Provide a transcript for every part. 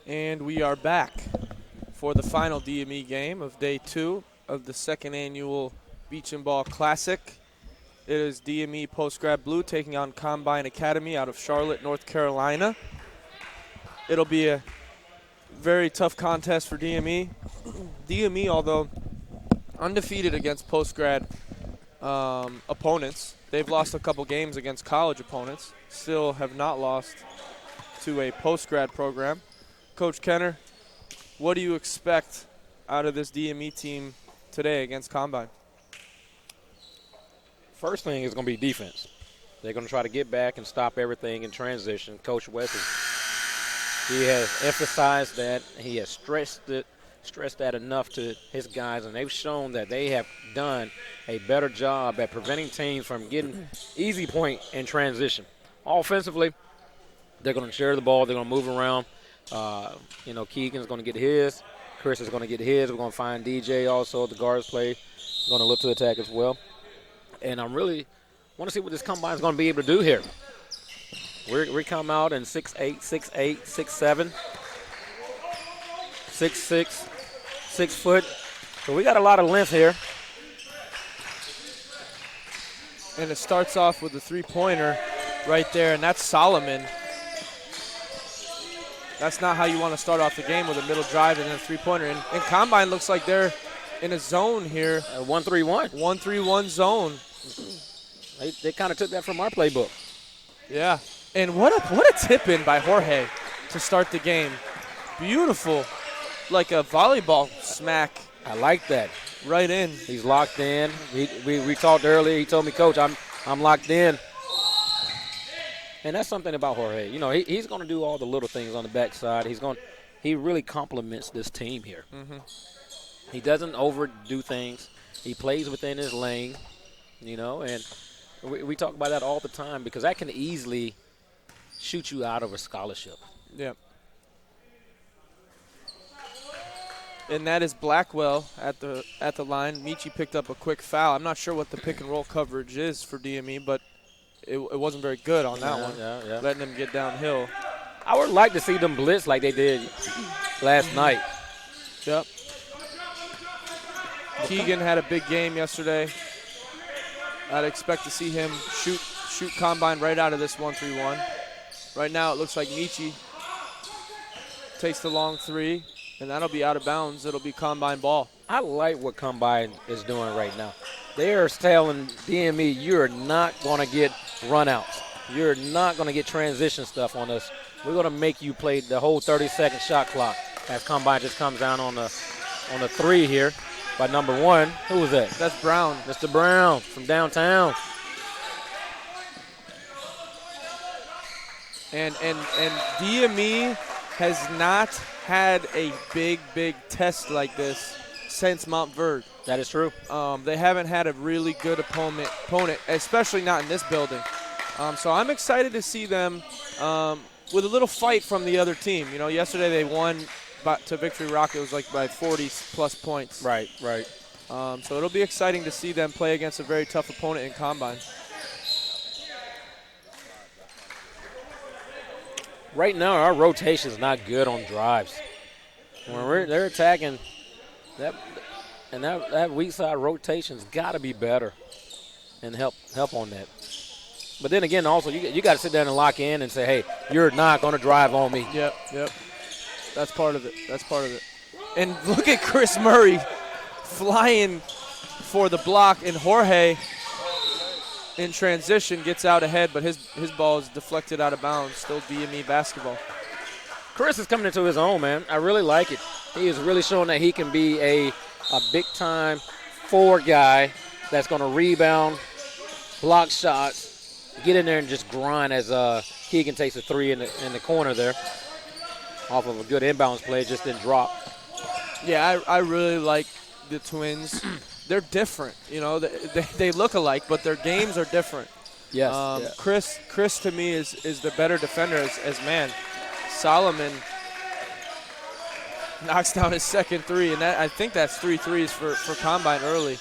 And we are back for the final DME game of day 2 of the second annual Beach and Ball Classic. It is DME Post-Grad Blue taking on Combine Academy out of Charlotte, North Carolina. It'll be a very tough contest for DME. DME, although undefeated against post-grad opponents, they've lost a couple games against college opponents, still have not lost to a post-grad program. Coach Kenner, what do you expect out of this DME team today against Combine? First thing is going to be defense. They're going to try to get back and stop everything in transition. Coach West he has emphasized that. He has stressed that enough to his guys, and they've shown that they have done a better job at preventing teams from getting easy point in transition. Offensively, they're going to share the ball. They're going to move around. Keegan's going to get his. Chris is going to get his. We're going to find DJ also. The guards play. Going to look to attack as well. And I really want to see what this combine is going to be able to do here. We come out in 6'8", 6'8", 6'7", 6'6", 6 foot. So we got a lot of length here. And it starts off with a three-pointer right there, and that's Solomon. That's not how you want to start off the game, with a middle drive and then a three-pointer. And Combine looks like they're in a zone here. 1-3-1. 1-3-1 zone. They kind of took that from our playbook. Yeah. And what a tip-in by Jorge to start the game. Beautiful. Like a volleyball smack. I like that. Right in. He's locked in. We talked earlier. He told me, Coach, I'm locked in. And that's something about Jorge. You know, he's going to do all the little things on the backside. He really complements this team here. Mm-hmm. He doesn't overdo things. He plays within his lane, and we talk about that all the time because that can easily shoot you out of a scholarship. Yeah. And that is Blackwell at the line. Michi picked up a quick foul. I'm not sure what the pick and roll coverage is for DME, but it wasn't very good on that one. Yeah. Letting them get downhill. I would like to see them blitz like they did last night. Yep. Keegan had a big game yesterday. I'd expect to see him shoot Combine right out of this 1-3-1. Right now it looks like Michi takes the long three, and that'll be out of bounds. It'll be Combine ball. I like what Combine is doing right now. They're telling DME, you're not going to get runouts. You're not going to get transition stuff on us. We're going to make you play the whole 30-second shot clock as Combine just comes down on the three here by number 1. Who was that? That's Brown. Mr. Brown from downtown. And DME has not had a big test like this since Montverde. That is true. They haven't had a really good opponent, especially not in this building. So I'm excited to see them with a little fight from the other team. Yesterday they won to Victory Rock. It was like by 40-plus points. Right. So it'll be exciting to see them play against a very tough opponent in Combine. Right now, our rotation is not good on drives. When they're attacking, that weak side rotation's got to be better and help on that. But then again, also you got to sit down and lock in and say, hey, you're not going to drive on me. Yep. That's part of it. And look at Chris Murray flying for the block, and Jorge in transition gets out ahead, but his ball is deflected out of bounds. Still DME basketball. Chris is coming into his own, man. I really like it. He is really showing that he can be a big-time forward guy that's going to rebound, block shots, get in there and just grind as Keegan takes a three in the corner there off of a good inbounds play, just didn't drop. Yeah, I really like the Twins. They're different. They look alike, but their games are different. Yes. Yeah. Chris to me is the better defender as man. Solomon knocks down his second three, and I think that's 3 threes for Combine early.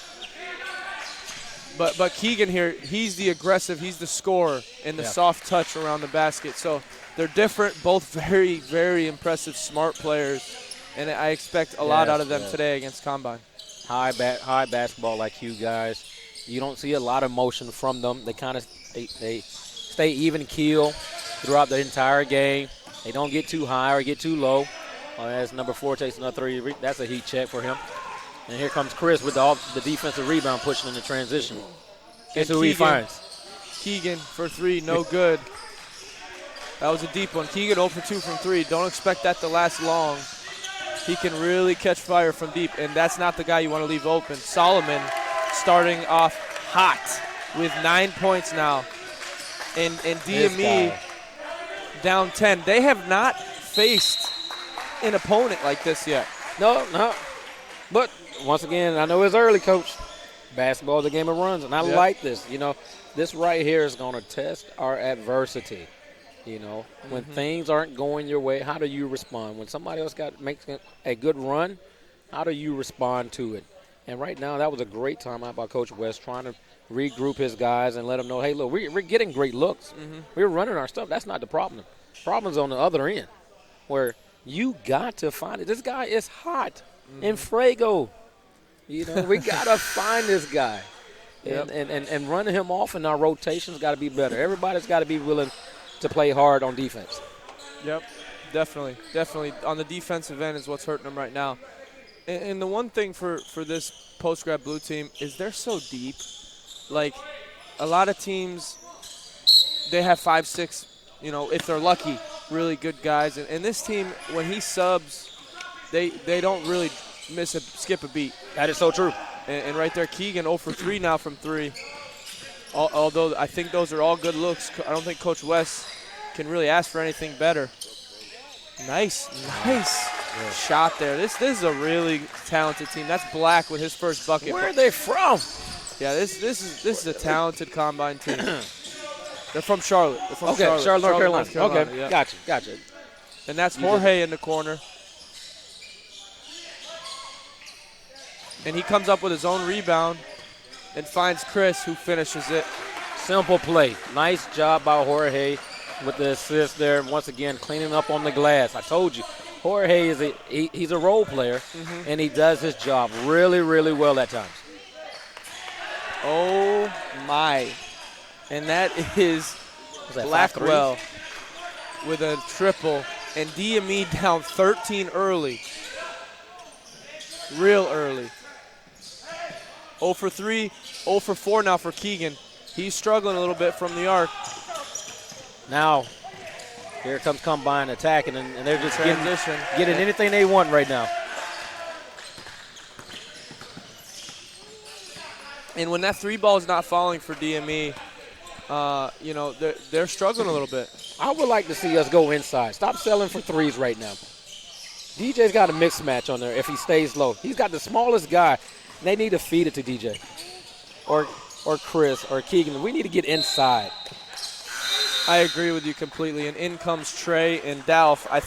But Keegan here, he's the aggressive, he's the scorer, and the soft touch around the basket. So They're different, both very, very impressive, smart players, and I expect a lot out of them today against Combine. High basketball IQ guys. You don't see a lot of motion from them. They kind of they stay even keel throughout the entire game. They don't get too high or get too low. As number 4 takes another 3, that's a heat check for him. And here comes Chris with the defensive rebound pushing in the transition. Guess who he finds? Keegan for 3, no good. That was a deep one. Keegan 0 for 2 from 3. Don't expect that to last long. He can really catch fire from deep, and that's not the guy you want to leave open. Solomon starting off hot with 9 points now. And DME down 10. They have not faced an opponent like this yet. No. But once again, I know it's early, Coach. Basketball is a game of runs, and I like this. You know, this right here is going to test our adversity. You know, when things aren't going your way, how do you respond? When somebody else makes a good run, how do you respond to it? And right now, that was a great timeout by Coach West, trying to regroup his guys and let them know, hey, look, we're getting great looks. We're running our stuff. That's not the problem. The problem's on the other end, where you got to find it. This guy is hot in Frago. You know, we got to find this guy. And running him off in our rotations got to be better. Everybody's got to be willing to play hard on defense. Yep, definitely. On the defensive end is what's hurting them right now. And the one thing for this post-grad blue team is they're so deep. Like, a lot of teams, they have 5, 6, you know, if they're lucky, really good guys. And this team, when he subs, they don't really skip a beat. That is so true. And right there, Keegan 0 for 3 now from 3. Although I think those are all good looks. I don't think Coach West can really ask for anything better. Nice shot there. This is a really talented team. That's Black with his first bucket. Where are they from? Yeah, this is a talented Combine team. They're from Charlotte. They're from Charlotte, North Carolina. Okay, yeah. Gotcha. And that's Jorge in the corner. And he comes up with his own rebound and finds Chris, who finishes it. Simple play. Nice job by Jorge with the assist there. Once again, cleaning up on the glass. I told you, Jorge he's a role player, and he does his job really, really well at times. Oh, my. And that is Blackwell with a triple. And DME down 13 early. Real early. 0 for 3, 0 for 4 now for Keegan. He's struggling a little bit from the arc. Now, here comes Combine attacking, and they're just getting anything they want right now. And when that 3 ball is not falling for DME, you know, they're struggling a little bit. I would like to see us go inside. Stop selling for 3s right now. DJ's got a mix match on there if he stays low. He's got the smallest guy. They need to feed it to DJ or Chris or Keegan. We need to get inside. I agree with you completely. And in comes Trey and Dalf. I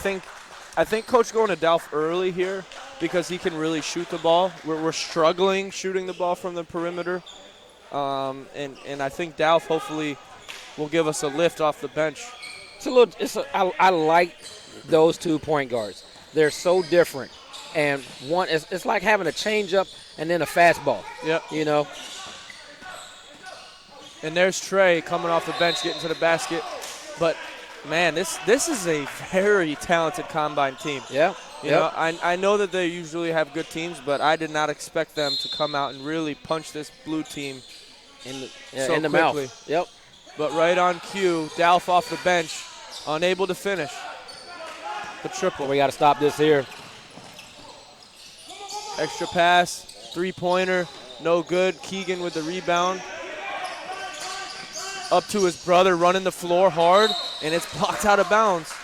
think Coach going to Dalf early here because he can really shoot the ball. We're struggling shooting the ball from the perimeter. And I think Dalf hopefully will give us a lift off the bench. I like those 2 point guards. They're so different. And one, it's like having a changeup and then a fastball. Yep. You know. And there's Trey coming off the bench, getting to the basket. But man, this is a very talented Combine team. Yeah. You know, I know that they usually have good teams, but I did not expect them to come out and really punch this blue team in the quickly. mouth. Yep. But right on cue, Dalf off the bench, unable to finish the triple. We got to stop this here. Extra pass, 3-pointer, no good. Keegan with the rebound. Up to his brother, running the floor hard, and it's blocked out of bounds.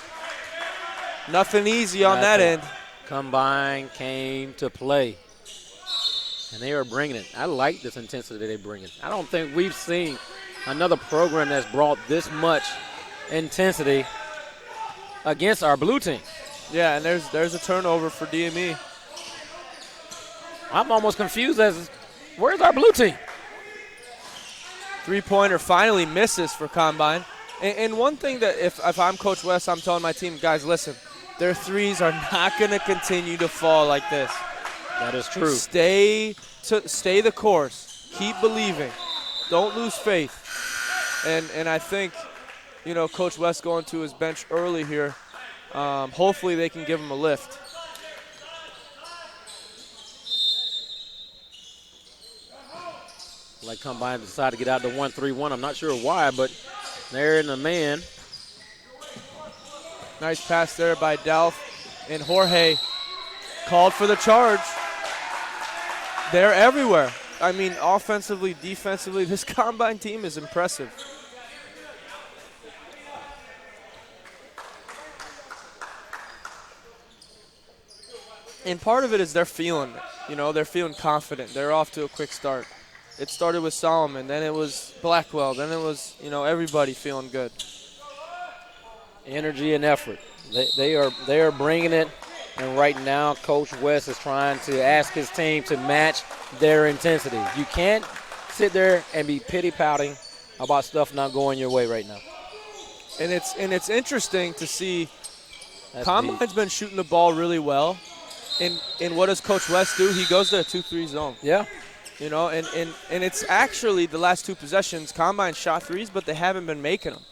Nothing easy on that end. Combine came to play, and they are bringing it. I like this intensity they're bringing. I don't think we've seen another program that's brought this much intensity against our blue team. Yeah, and there's a turnover for DME. I'm almost confused as where's our blue team? 3-pointer finally misses for Combine. And one thing that if I'm Coach West, I'm telling my team, guys, listen, their threes are not going to continue to fall like this. That is true. Stay the course. Keep believing. Don't lose faith. And I think, Coach West going to his bench early here, hopefully they can give him a lift. Like Combine decided to get out the 1-3-1. I'm not sure why, but they're in the man. Nice pass there by Delph. And Jorge called for the charge. They're everywhere. I mean, offensively, defensively, this Combine team is impressive. And part of it is they're feeling confident. They're off to a quick start. It started with Solomon, then it was Blackwell, then it was, everybody feeling good. Energy and effort. They are bringing it, and right now Coach West is trying to ask his team to match their intensity. You can't sit there and be pity-pouting about stuff not going your way right now. And it's interesting to see Combine's been shooting the ball really well. And what does Coach West do? He goes to a 2-3 zone. Yeah. And it's actually the last two possessions, Combine shot threes, but they haven't been making them.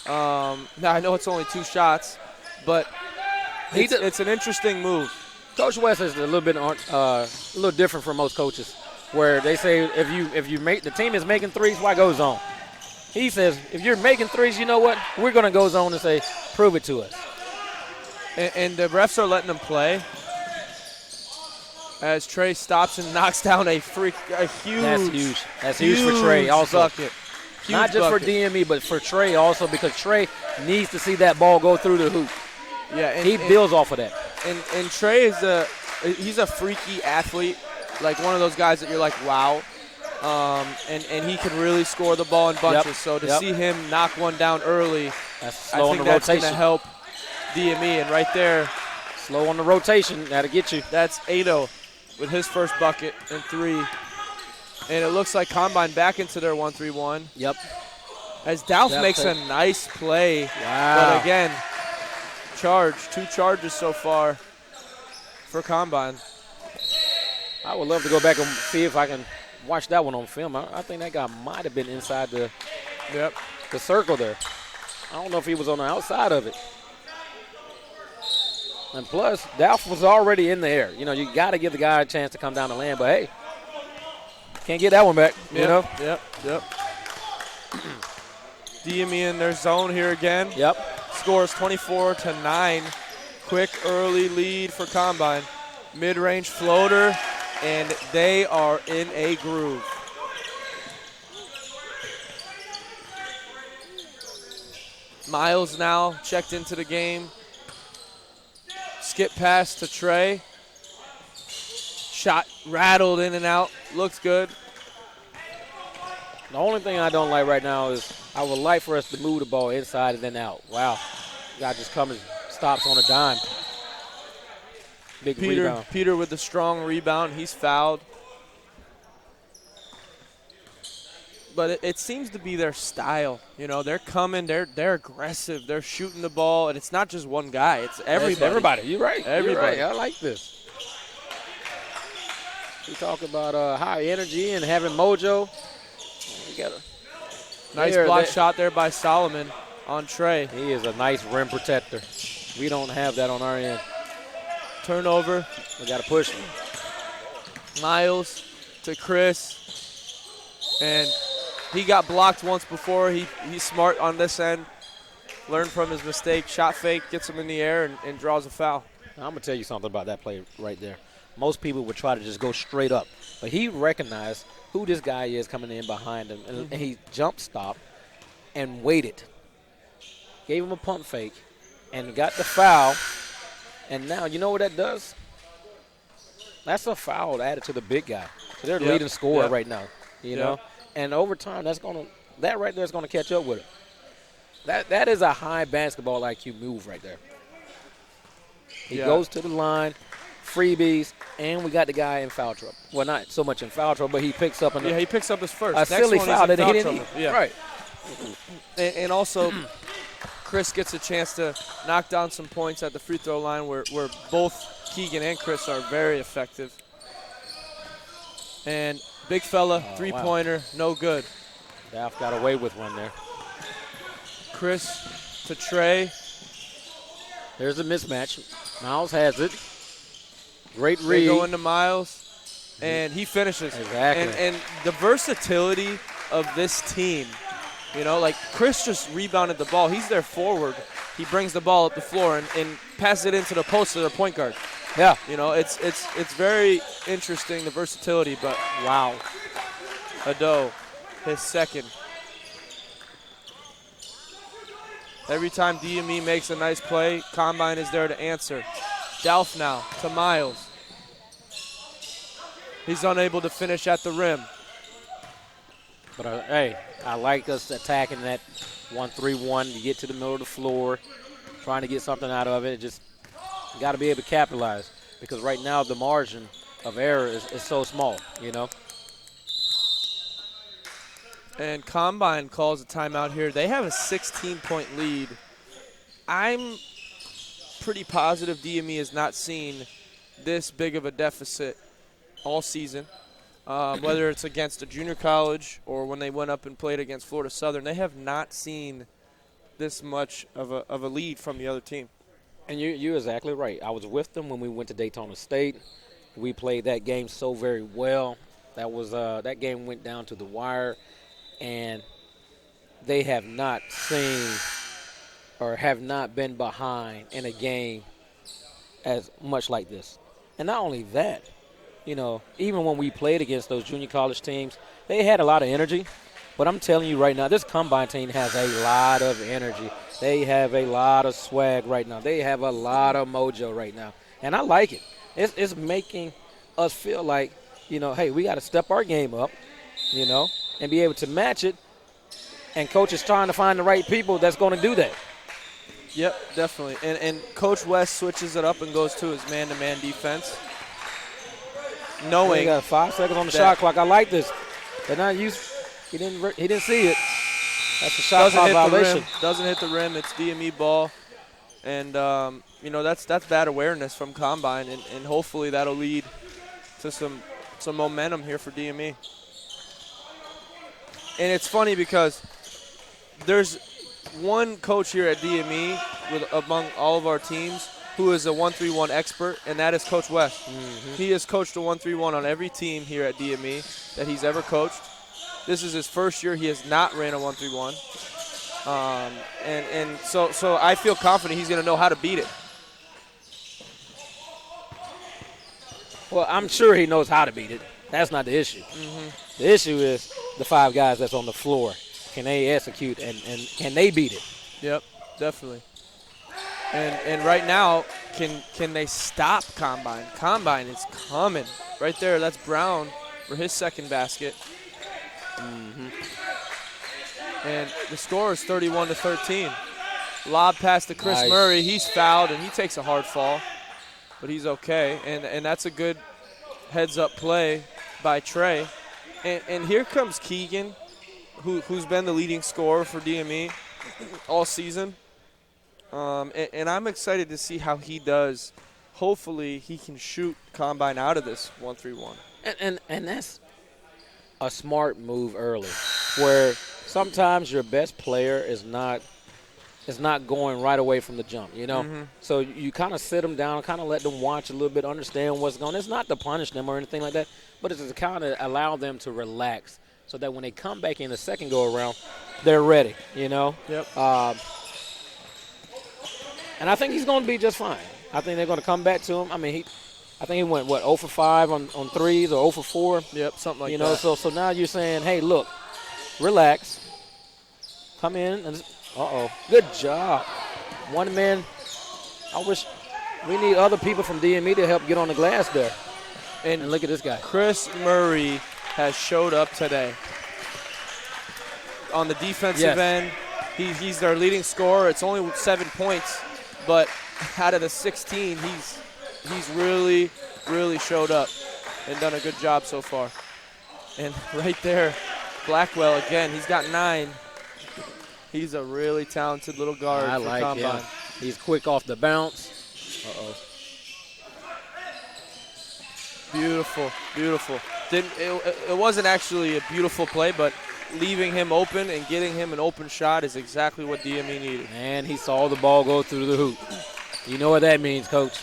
Now, I know it's only 2 shots, but it's an interesting move. Coach West is a little bit a little different from most coaches, where they say if you make the team is making threes, why go zone? He says if you're making threes, you know what? We're going to go zone and say, prove it to us. And the refs are letting them play. As Trey stops and knocks down a huge. That's huge. That's huge for Trey also. Bucket. Not just for DME, but for Trey also, because Trey needs to see that ball go through the hoop. Yeah, he builds off of that. And Trey he's a freaky athlete, like one of those guys that you're like, wow. And he can really score the ball in bunches. So to see him knock one down early, I think that's going to help DME. And right there, slow on the rotation, that'll get you. That's Ado with his first bucket and 3. And it looks like Combine back into their 1-3-1. Yep. As Dalf makes a nice play. Wow. But again, 2 charges so far for Combine. I would love to go back and see if I can watch that one on film. I think that guy might have been inside the circle there. I don't know if he was on the outside of it. And plus, Dalf was already in the air. You got to give the guy a chance to come down the lane. But, hey, can't get that one back, Yep. DME in their zone here again. Yep. Scores 24-9. Quick early lead for Combine. Mid-range floater, and they are in a groove. Miles now checked into the game. Skip pass to Trey. Shot rattled in and out. Looks good. The only thing I don't like right now is I would like for us to move the ball inside and then out. Wow. Guy just comes and stops on a dime. Big rebound. Peter with the strong rebound. He's fouled. But it seems to be their style. They're coming. They're aggressive. They're shooting the ball. And it's not just one guy. It's everybody. It's everybody. You're right. Everybody. You're right. I like this. We talk about high energy and having mojo. We got a nice block shot there by Solomon on Trey. He is a nice rim protector. We don't have that on our end. Turnover. We got to push. Miles to Chris. And he got blocked once before. He's smart on this end. Learned from his mistake. Shot fake, gets him in the air, and draws a foul. Now, I'm going to tell you something about that play right there. Most people would try to just go straight up. But he recognized who this guy is coming in behind him. And he jump stopped and waited. Gave him a pump fake and got the foul. And now, you know what that does? That's a foul added to the big guy. So they're leading scorer right now, you know? And over time, that right there is going to catch up with it. That is a high basketball IQ move right there. He goes to the line, freebies, and we got the guy in foul trouble. Well, not so much in foul trouble, but he picks up he picks up his first. A silly foul that he didn't. Yeah. Right. And also, Chris gets a chance to knock down some points at the free throw line where both Keegan and Chris are very effective. And big fella, three-pointer, no good. Dalf got away with one there. Chris to Trey. There's a mismatch. Miles has it. Great They read. go into Miles, and he finishes. Exactly. And the versatility of this team, you know, like Chris just rebounded the ball. He's their forward. He brings the ball up the floor and passes it into the post to their point guard. Yeah. You know, it's very interesting, the versatility, but wow. Ado, his second. Every time DME makes a nice play, Combine is there to answer. Dalf now to Miles. He's unable to finish at the rim. But, hey, I like us attacking that 1-3-1 to get to the middle of the floor, trying to get something out of it. Just got to be able to capitalize because right now the margin of error is so small, you know. And Combine calls a timeout here. They have a 16-point lead. I'm pretty positive DME has not seen this big of a deficit all season. Whether it's against a junior college or when they went up and played against Florida Southern, they have not seen this much of a lead from the other team. And you're exactly right. I was with them when we went to Daytona State. We played that game so very well. That game went down to the wire. And they have not seen or have not been behind in a game as much like this. And not only that, you know, even when we played against those junior college teams, they had a lot of energy. But I'm telling you right now, this Combine team has a lot of energy. They have a lot of swag right now. They have a lot of mojo right now. And I like it. It's making us feel like, you know, hey, we got to step our game up, you know, and be able to match it, and Coach is trying to find the right people that's going to do that. Yep, definitely. And Coach West switches it up and goes to his man-to-man defense, knowing he got 5 seconds on the shot clock. I like this. They're not used. He didn't see it. That's a shot clock violation. Doesn't hit the rim. It's DME ball, and you know that's bad awareness from Combine, and hopefully that'll lead to some momentum here for DME. And it's funny because there's one coach here at DME among all of our teams who is a 1-3-1 expert, and that is Coach West. Mm-hmm. He has coached a 1-3-1 on every team here at DME that he's ever coached. This is his first year. He has not ran a 1-3-1. And so I feel confident he's going to know how to beat it. Well, I'm sure he knows how to beat it. That's not the issue. Mm-hmm. The issue is the 5 guys that's on the floor. Can they execute and can they beat it? Yep, definitely. And right now, can they stop Combine? Combine is coming. Right there, that's Brown for his second basket. Mm-hmm. And the score is 31-13. Lob pass to Chris Murray. He's fouled, and he takes a hard fall, but he's okay. And that's a good heads-up play by Trey. And here comes Keegan, who's been the leading scorer for DME all season. And I'm excited to see how he does. Hopefully he can shoot Combine out of this 1-3-1. And that's a smart move early, where sometimes your best player is not going right away from the jump, you know? Mm-hmm. So you kind of sit them down, kind of let them watch a little bit, understand what's going on. It's not to punish them or anything like that, but it's to kind of allow them to relax so that when they come back in the second go-around, they're ready, you know? Yep. And I think he's going to be just fine. I think they're going to come back to him. I mean, I think he went, 0 for 5 on threes or 0 for 4? Yep, something like that. You know, so now you're saying, hey, look, relax. Come in and good job. One man. I wish we need other people from DME to help get on the glass there. And look at this guy. Chris Murray has showed up today. On the defensive end, he's their leading scorer. It's only 7 points, but out of the 16, he's really, really showed up and done a good job so far. And right there, Blackwell again, he's got 9. He's a really talented little guard I for like Combine. him. He's quick off the bounce. Uh-oh. Beautiful, beautiful. It wasn't actually a beautiful play, but leaving him open and getting him an open shot is exactly what DME needed. And he saw the ball go through the hoop. You know what that means, Coach.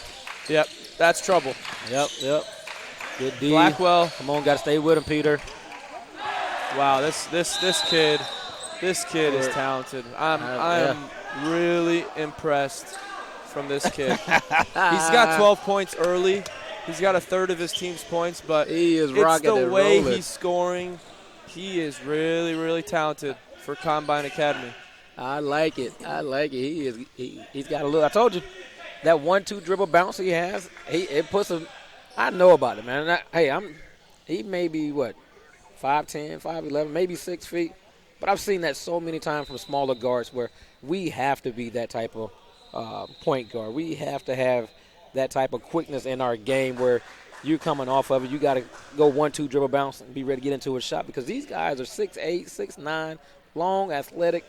Yep, that's trouble. Yep. Good D. Blackwell. Come on, got to stay with him, Peter. Wow, this kid is talented. I'm really impressed from this kid. He's got 12 points early. He's got a third of his team's points, but he is it's the way rolling. he's scoring. He is really, really talented for Combine Academy. I like it. He's got a little. I told you, that 1-2 dribble bounce he has, it puts him. I know about it, man. He may be what, 5'10", 5'11", maybe 6 feet, but I've seen that so many times from smaller guards where we have to be that type of point guard. We have to have that type of quickness in our game where you're coming off of it. You got to go 1-2 dribble bounce and be ready to get into a shot because these guys are 6'8", 6'9", long, athletic.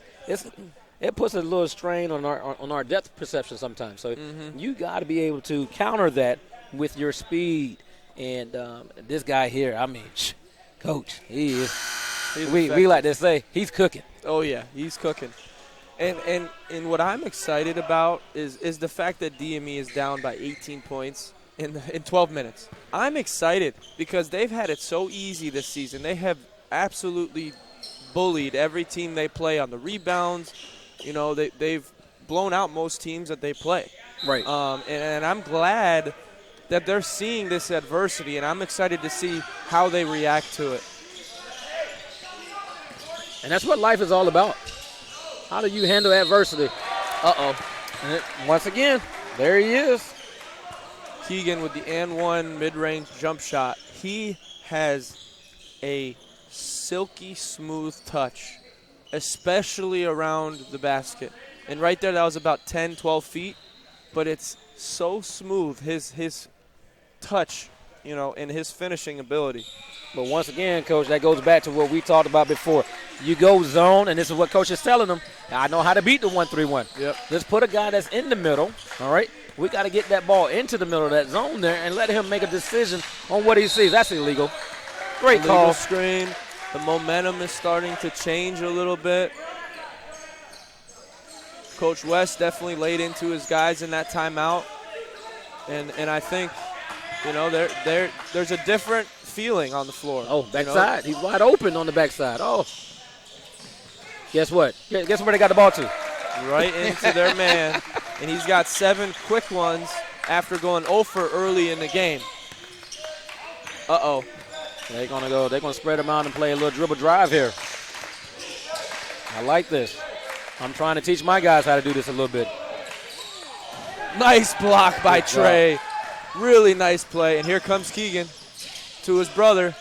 It puts a little strain on our depth perception sometimes. So you got to be able to counter that with your speed. And this guy here, I mean, Coach, he is. We like to say he's cooking. Oh yeah, he's cooking. And what I'm excited about is the fact that DME is down by 18 points in 12 minutes. I'm excited because they've had it so easy this season. They have absolutely bullied every team they play on the rebounds. You know, they've blown out most teams that they play. Right. And I'm glad that they're seeing this adversity, and I'm excited to see how they react to it. And that's what life is all about. How do you handle adversity? Uh-oh. And once again, there he is. Keegan with the and one mid-range jump shot. He has a silky smooth touch, especially around the basket. And right there, that was about 10, 12 feet, but it's so smooth, his touch, you know, and his finishing ability. But once again, Coach, that goes back to what we talked about before. You go zone, and this is what Coach is telling them. I know how to beat the 1-3-1. Yep. Let's put a guy that's in the middle, all right? We got to get that ball into the middle of that zone there and let him make a decision on what he sees. That's illegal. Great illegal call. Screen. The momentum is starting to change a little bit. Coach West definitely laid into his guys in that timeout. And I think, you know, there's a different feeling on the floor. Oh, backside. You know? He's wide open on the backside. Oh. Guess what? Guess where they got the ball to? Right into their man. And he's got 7 quick ones after going 0 for early in the game. Uh-oh. They're gonna spread them out and play a little dribble drive here. I like this. I'm trying to teach my guys how to do this a little bit. Nice block by Trey. Really nice play. And here comes Keegan to his brother.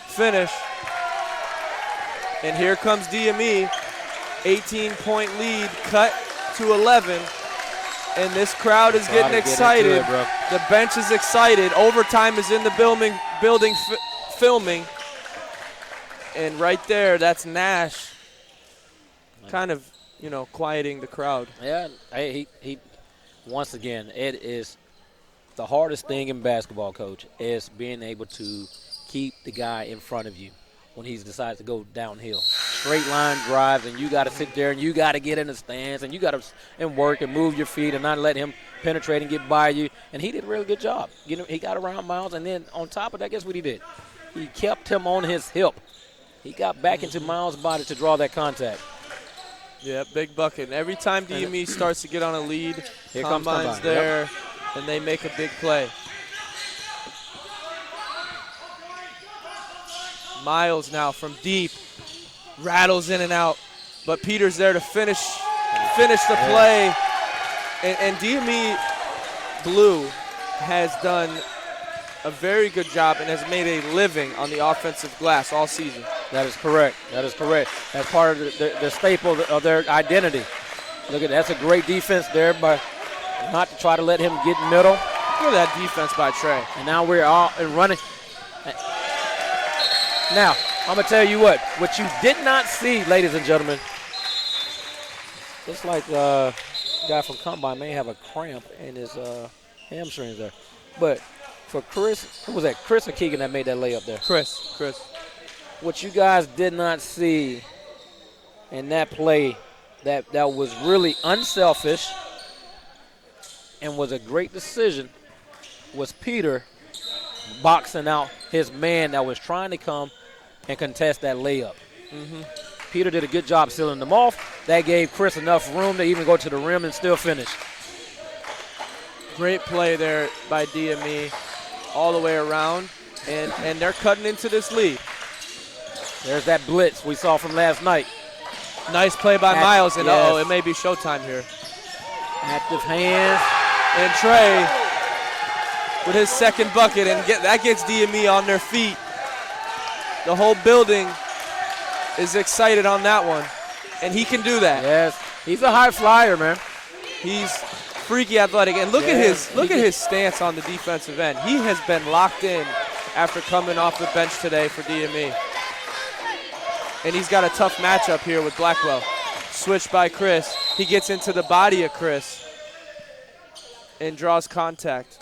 Finish. And here comes DME. 18-point lead cut to 11. And this crowd is getting excited. The bench is excited. Overtime is in the building filming. And right there, that's Nash kind of, you know, quieting the crowd. Yeah, he once again, it is the hardest thing in basketball, Coach, is being able to keep the guy in front of you when he decides to go downhill. Straight line drives, and you got to sit there and you got to get in the stands and you got to work and move your feet and not let him penetrate and get by you. And he did a really good job. You know, he got around Miles, and then on top of that, guess what he did? He kept him on his hip. He got back into Miles' body to draw that contact. Yeah, big bucket. And every time DME starts to get on a lead, here Combine's there, and they make a big play. Miles now from deep, rattles in and out, but Peter's there to finish the play. And DME Blue has done a very good job and has made a living on the offensive glass all season. That is correct. That's part of the staple of their identity. Look at that. That's a great defense there, but not to try to let him get middle. Look at that defense by Trey. And now we're all running. Now, I'm going to tell you what you did not see, ladies and gentlemen, Looks like guy from Combine may have a cramp in his hamstrings there. But for Chris, who was that? Chris or Keegan that made that layup there? Chris. What you guys did not see in that play that was really unselfish and was a great decision was Peter boxing out his man that was trying to come and contest that layup. Peter did a good job sealing them off. That gave Chris enough room to even go to the rim and still finish. Great play there by DME all the way around, and they're cutting into this lead. There's that blitz we saw from last night. Nice play by Miles, and it may be showtime here. Active hands. And Trey with his second bucket, and that gets DME on their feet. The whole building is excited on that one, and he can do that. Yes, he's a high flyer, man. He's freaky athletic, and look at his stance on the defensive end. He has been locked in after coming off the bench today for DME. And he's got a tough matchup here with Blackwell. Switch by Chris. He gets into the body of Chris and draws contact.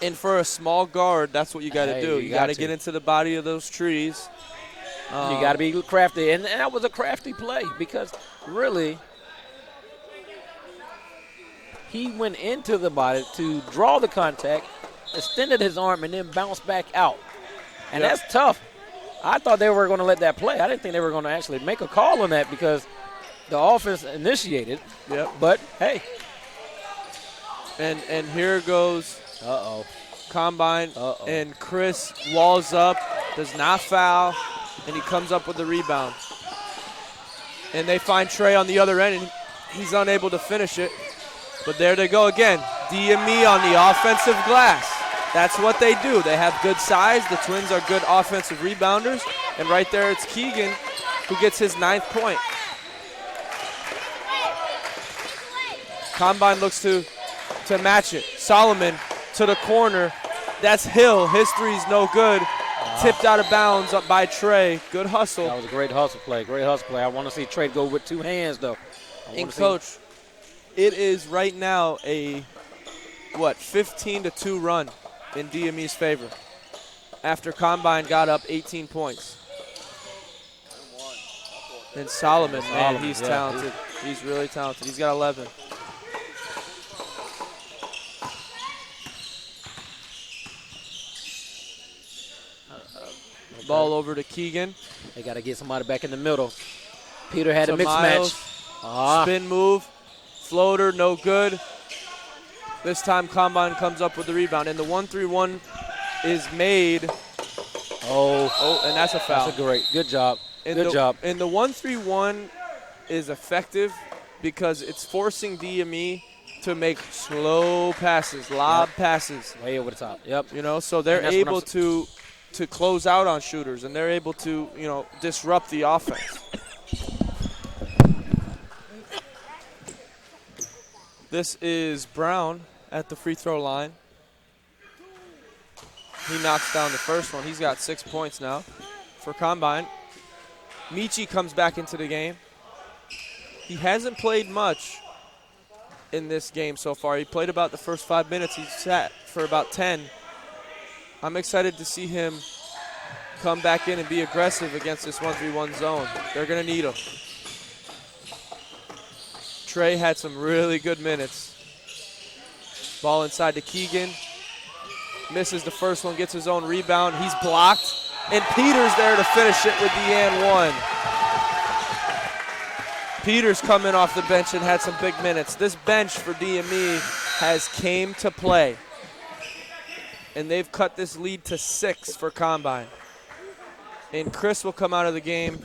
And for a small guard, that's what you got to do. You got to get into the body of those trees. You got to be crafty. And that was a crafty play because really he went into the body to draw the contact, extended his arm, and then bounced back out. And that's tough. I thought they were going to let that play. I didn't think they were going to actually make a call on that because the offense initiated. Yep. But, hey. And here goes Combine. And Chris walls up, does not foul, and he comes up with the rebound. And they find Trey on the other end, and he's unable to finish it. But there they go again. DME on the offensive glass. That's what they do. They have good size. The Twins are good offensive rebounders. And right there it's Keegan who gets his 9th point. Combine looks to match it. Solomon to the corner. That's Hill. His three's no good. Tipped out of bounds up by Trey. Good hustle. That was a great hustle play. Great hustle play. I want to see Trey go with 2 hands, though. And, Coach, it is right now a, 15-2 run in DME's favor after Combine got up 18 points. And Solomon, man, he's talented. He's really talented. He's got 11. Ball over to Keegan. They got to get somebody back in the middle. Peter had a mixed match. Spin move. Floater, no good. This time Combine comes up with the rebound. And the 1-3-1 is made. And that's a foul. That's a great. Good job. Good job. And the 1-3-1 is effective because it's forcing DME to make slow passes, lob passes. Way over the top. Yep. So they're able to close out on shooters, and they're able to, disrupt the offense. This is Brown at the free throw line. He knocks down the first one. He's got 6 points now for Combine. Michi comes back into the game. He hasn't played much in this game so far. He played about the first 5 minutes. He sat for about 10. I'm excited to see him come back in and be aggressive against this 1-3-1 zone. They're going to need him. Trey had some really good minutes. Ball inside to Keegan. Misses the first one, gets his own rebound. He's blocked. And Peters there to finish it with the and one. Peters coming off the bench and had some big minutes. This bench for DME has came to play. And they've cut this lead to 6 for Combine. And Chris will come out of the game.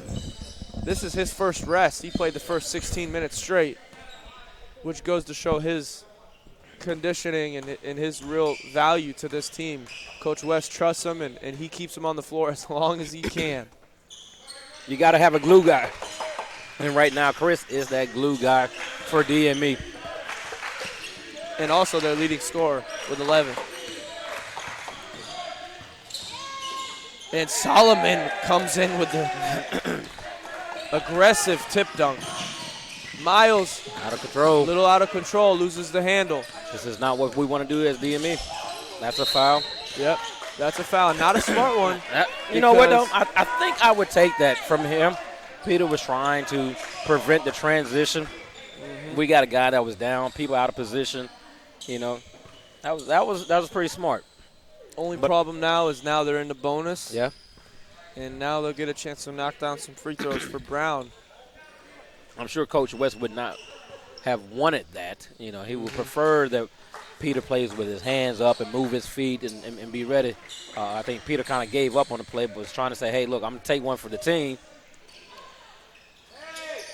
This is his first rest. He played the first 16 minutes straight, which goes to show his conditioning and his real value to this team. Coach West trusts him, and he keeps him on the floor as long as he can. You got to have a glue guy. And right now, Chris is that glue guy for DME. And also their leading scorer with 11. And Solomon comes in with the aggressive tip dunk. Miles, Out of a control. little out of control, loses the handle. This is not what we want to do as DME. That's a foul. Yep, that's a foul. Not a smart one. You know what, though? I think I would take that from him. Peter was trying to prevent the transition. We got a guy that was down, people out of position. You know, that was pretty smart. Only problem now is now they're in the bonus. Yeah. And now they'll get a chance to knock down some free throws for Brown. I'm sure Coach West would not have wanted that. You know, he would prefer that Peter plays with his hands up and move his feet and be ready. I think Peter kind of gave up on the play, but was trying to say, hey, look, I'm going to take one for the team.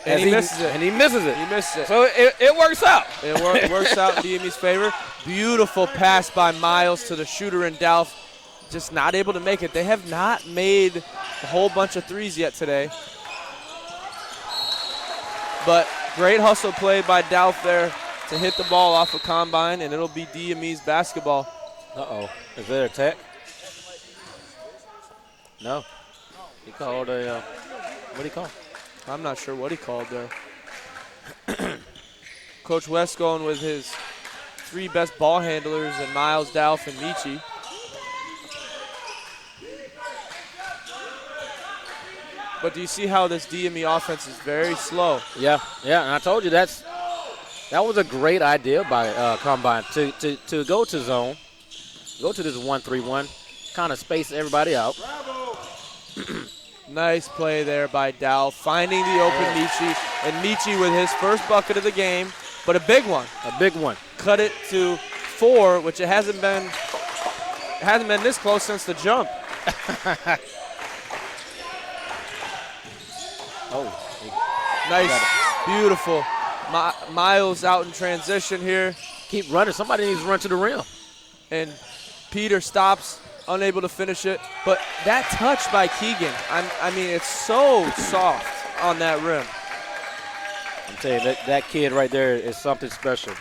And he misses it. And he misses it. He misses it. So it works out. It works out in DME's favor. Beautiful pass by Miles to the shooter in Delph. Just not able to make it. They have not made a whole bunch of threes yet today. But great hustle play by Delph there to hit the ball off of Combine, and it'll be DME's basketball. Uh-oh. Is there a tech? No. He called a what did he call? I'm not sure what he called there. Coach West going with his three best ball handlers and Miles, Delph, and Michi. But do you see how this DME offense is very slow? Yeah, and I told you that was a great idea by Combine to go to zone, go to this 1-3-1, kind of space everybody out. Nice play there by Dow, finding the open Michi, and Michi with his first bucket of the game, but a big one. A big one. Cut it to 4, which it hasn't been this close since the jump. Nice, beautiful. Miles out in transition here. Keep running. Somebody needs to run to the rim. And Peter stops, unable to finish it. But that touch by Keegan, I mean, it's so soft on that rim. I'm telling you, that kid right there is something special.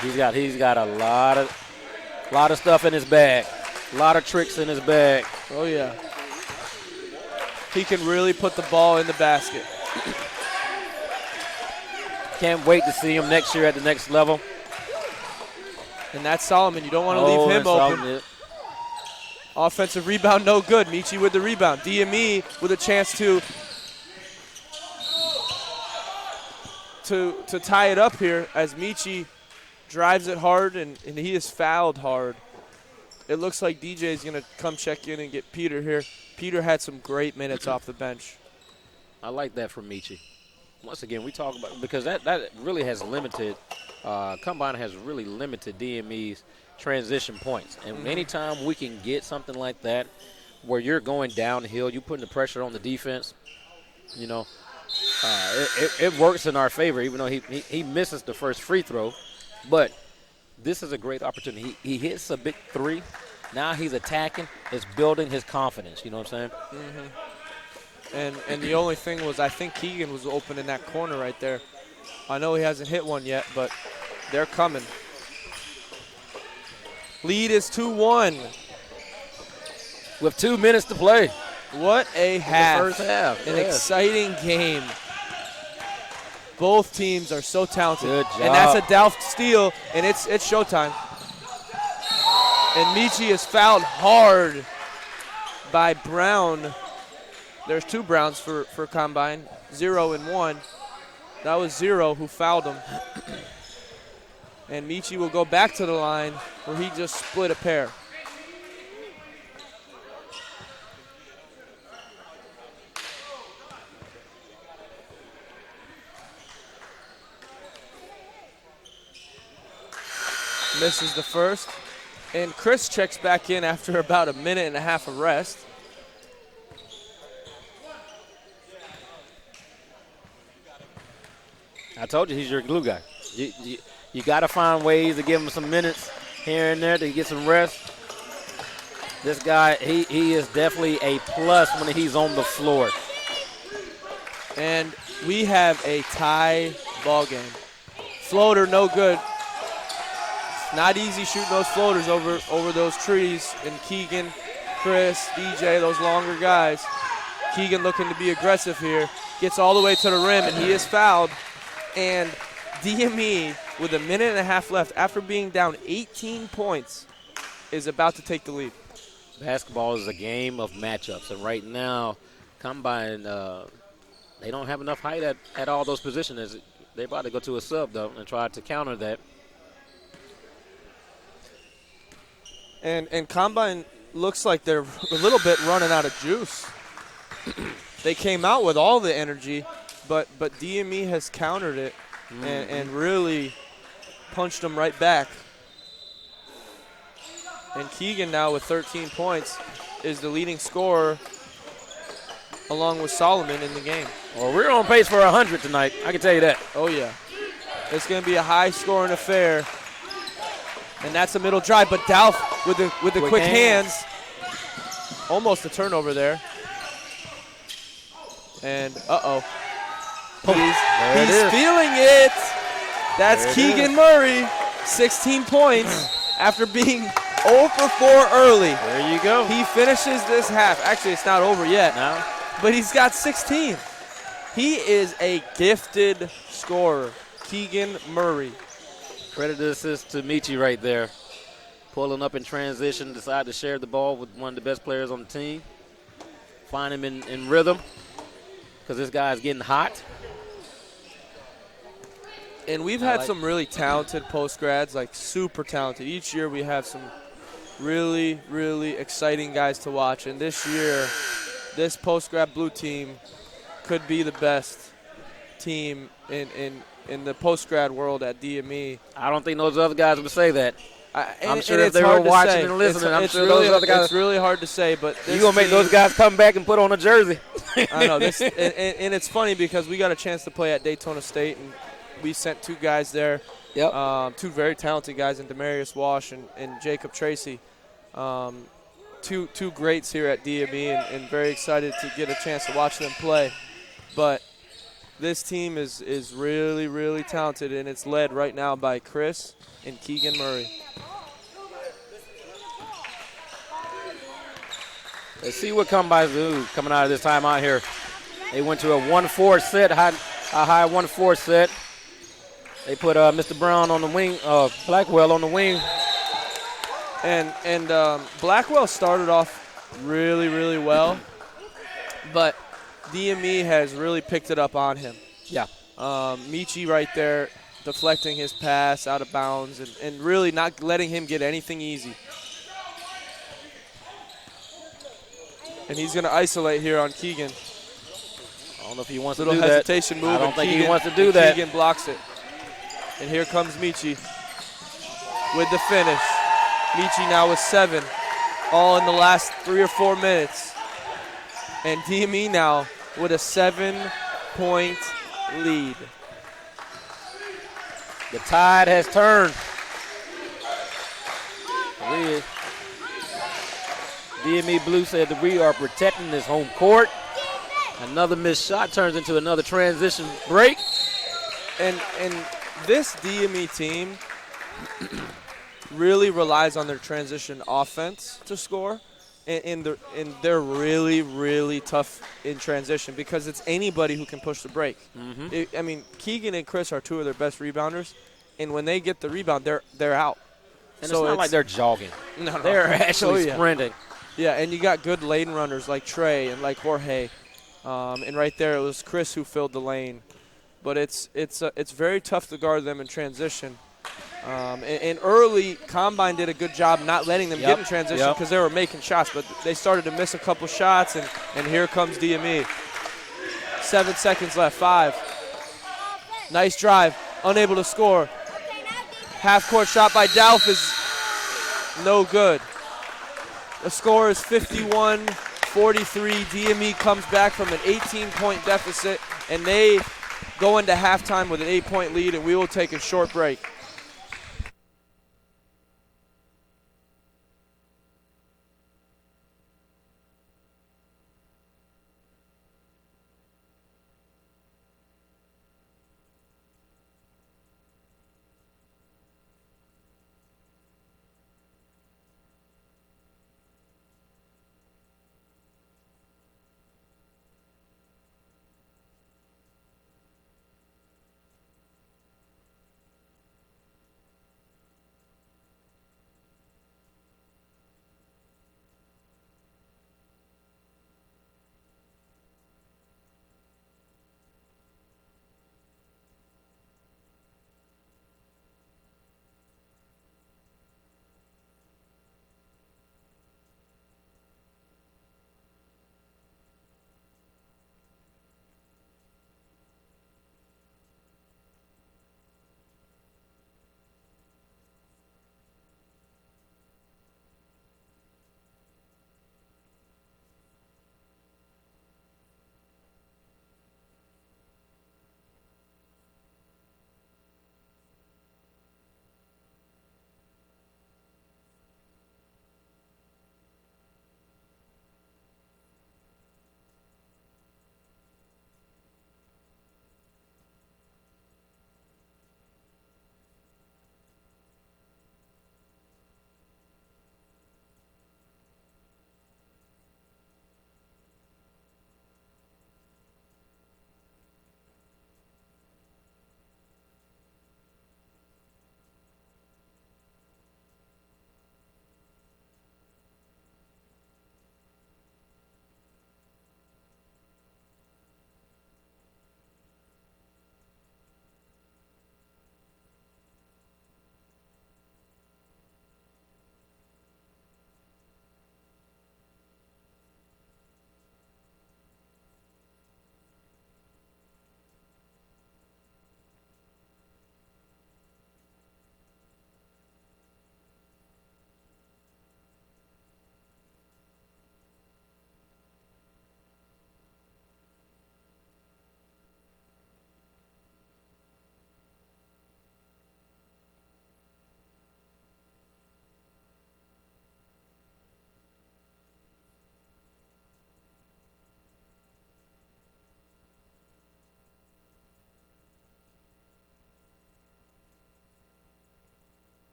He's got a lot of stuff in his bag, a lot of tricks in his bag. Oh yeah. He can really put the ball in the basket. Can't wait to see him next year at the next level. And that's Solomon. You don't want to leave him open. Solomon. Offensive rebound, no good. Michi with the rebound. DME with a chance to tie it up here as Michi drives it hard, and he is fouled hard. It looks like DJ is going to come check in and get Peter here. Peter had some great minutes off the bench. I like that from Michi. Once again, we talk about, because that really has limited, Combine has really limited DME's transition points. And anytime we can get something like that where you're going downhill, you're putting the pressure on the defense, you know, it works in our favor, even though he misses the first free throw. But this is a great opportunity. He hits a big three. Now he's attacking. It's building his confidence. You know what I'm saying? And the only thing was, I think Keegan was open in that corner right there. I know he hasn't hit one yet, but they're coming. Lead is 2-1. With 2 minutes to play. What a half. First half. An exciting game. Both teams are so talented. Good job. And that's a Delft steal, and it's showtime. And Michi is fouled hard by Brown. There's 2 Browns for Combine, 0 and 1. That was 0 who fouled him. And Michi will go back to the line where he just split a pair. Misses the first. And Chris checks back in after about a minute and a half of rest. I told you he's your glue guy. You got to find ways to give him some minutes here and there to get some rest. This guy, he is definitely a plus when he's on the floor. And we have a tie ball game. Floater, no good. Not easy shooting those floaters over those trees. And Keegan, Chris, DJ, those longer guys. Keegan looking to be aggressive here. Gets all the way to the rim, and he is fouled. And DME, with a minute and a half left, after being down 18 points, is about to take the lead. Basketball is a game of matchups, and right now, Combine, they don't have enough height at all those positions. They're about to go to a sub, though, and try to counter that. And Combine looks like they're a little bit running out of juice. They came out with all the energy, but DME has countered it and really punched them right back. And Keegan now with 13 points is the leading scorer along with Solomon in the game. Well, we're on pace for 100 tonight. I can tell you that. Oh, yeah. It's going to be a high-scoring affair. And that's a middle drive, but Dalf with the quick hands. Almost a turnover there. And, uh-oh. He's feeling it. That's Keegan Murray, 16 points after being 0 for 4 early. There you go. He finishes this half. Actually, it's not over yet. No. But he's got 16. He is a gifted scorer, Keegan Murray. Credit to assist to Michi right there. Pulling up in transition, decide to share the ball with one of the best players on the team. Find him in rhythm because this guy's getting hot. And we've had some really talented post-grads, like super talented. Each year we have some really, really exciting guys to watch. And this year, this post-grad blue team could be the best team in the post-grad world at DME. I don't think those other guys would say that. I'm sure if it's they were hard to watching say. and listening, I'm sure really, those other guys. It's really hard to say, but you're going to make those guys come back and put on a jersey. I know. And it's funny because we got a chance to play at Daytona State, and we sent 2 guys there. Yep. 2 very talented guys in Demarius Wash and Jacob Tracy. Two greats here at DME, and very excited to get a chance to watch them play. But this team is really, really talented, and it's led right now by Chris and Keegan Murray. Let's see what Combines do coming out of this time out here. They went to a 1-4 set, a high 1-4 set. They put Mr. Brown on the wing, Blackwell on the wing. And Blackwell started off really, really well, but DME has really picked it up on him. Yeah. Michi right there deflecting his pass out of bounds and really not letting him get anything easy. And he's going to isolate here on Keegan. I don't know if he wants to Little do that. hesitation move. I don't think Keegan, he wants to do that. Keegan blocks it. And here comes Michi with the finish. Michi now with 7, all in the last 3 or 4 minutes. And DME now with a 7-point lead. The tide has turned. DME Blue said that we are protecting this home court. Another missed shot turns into another transition break. And this DME team really relies on their transition offense to score. And they're really, really tough in transition because it's anybody who can push the break. Mm-hmm. Keegan and Chris are 2 of their best rebounders, and when they get the rebound, they're out. And so it's not like they're jogging. No. They're actually sprinting. Yeah, and you got good lane runners like Trey and like Jorge. And right there it was Chris who filled the lane. But it's very tough to guard them in transition. And early, Combine did a good job not letting them get in transition because they were making shots, but they started to miss a couple shots, and here comes DME. 7 seconds left, 5. Nice drive, unable to score. Half-court shot by Dalf is no good. The score is 51-43. DME comes back from an 18-point deficit, and they go into halftime with an 8-point lead, and we will take a short break.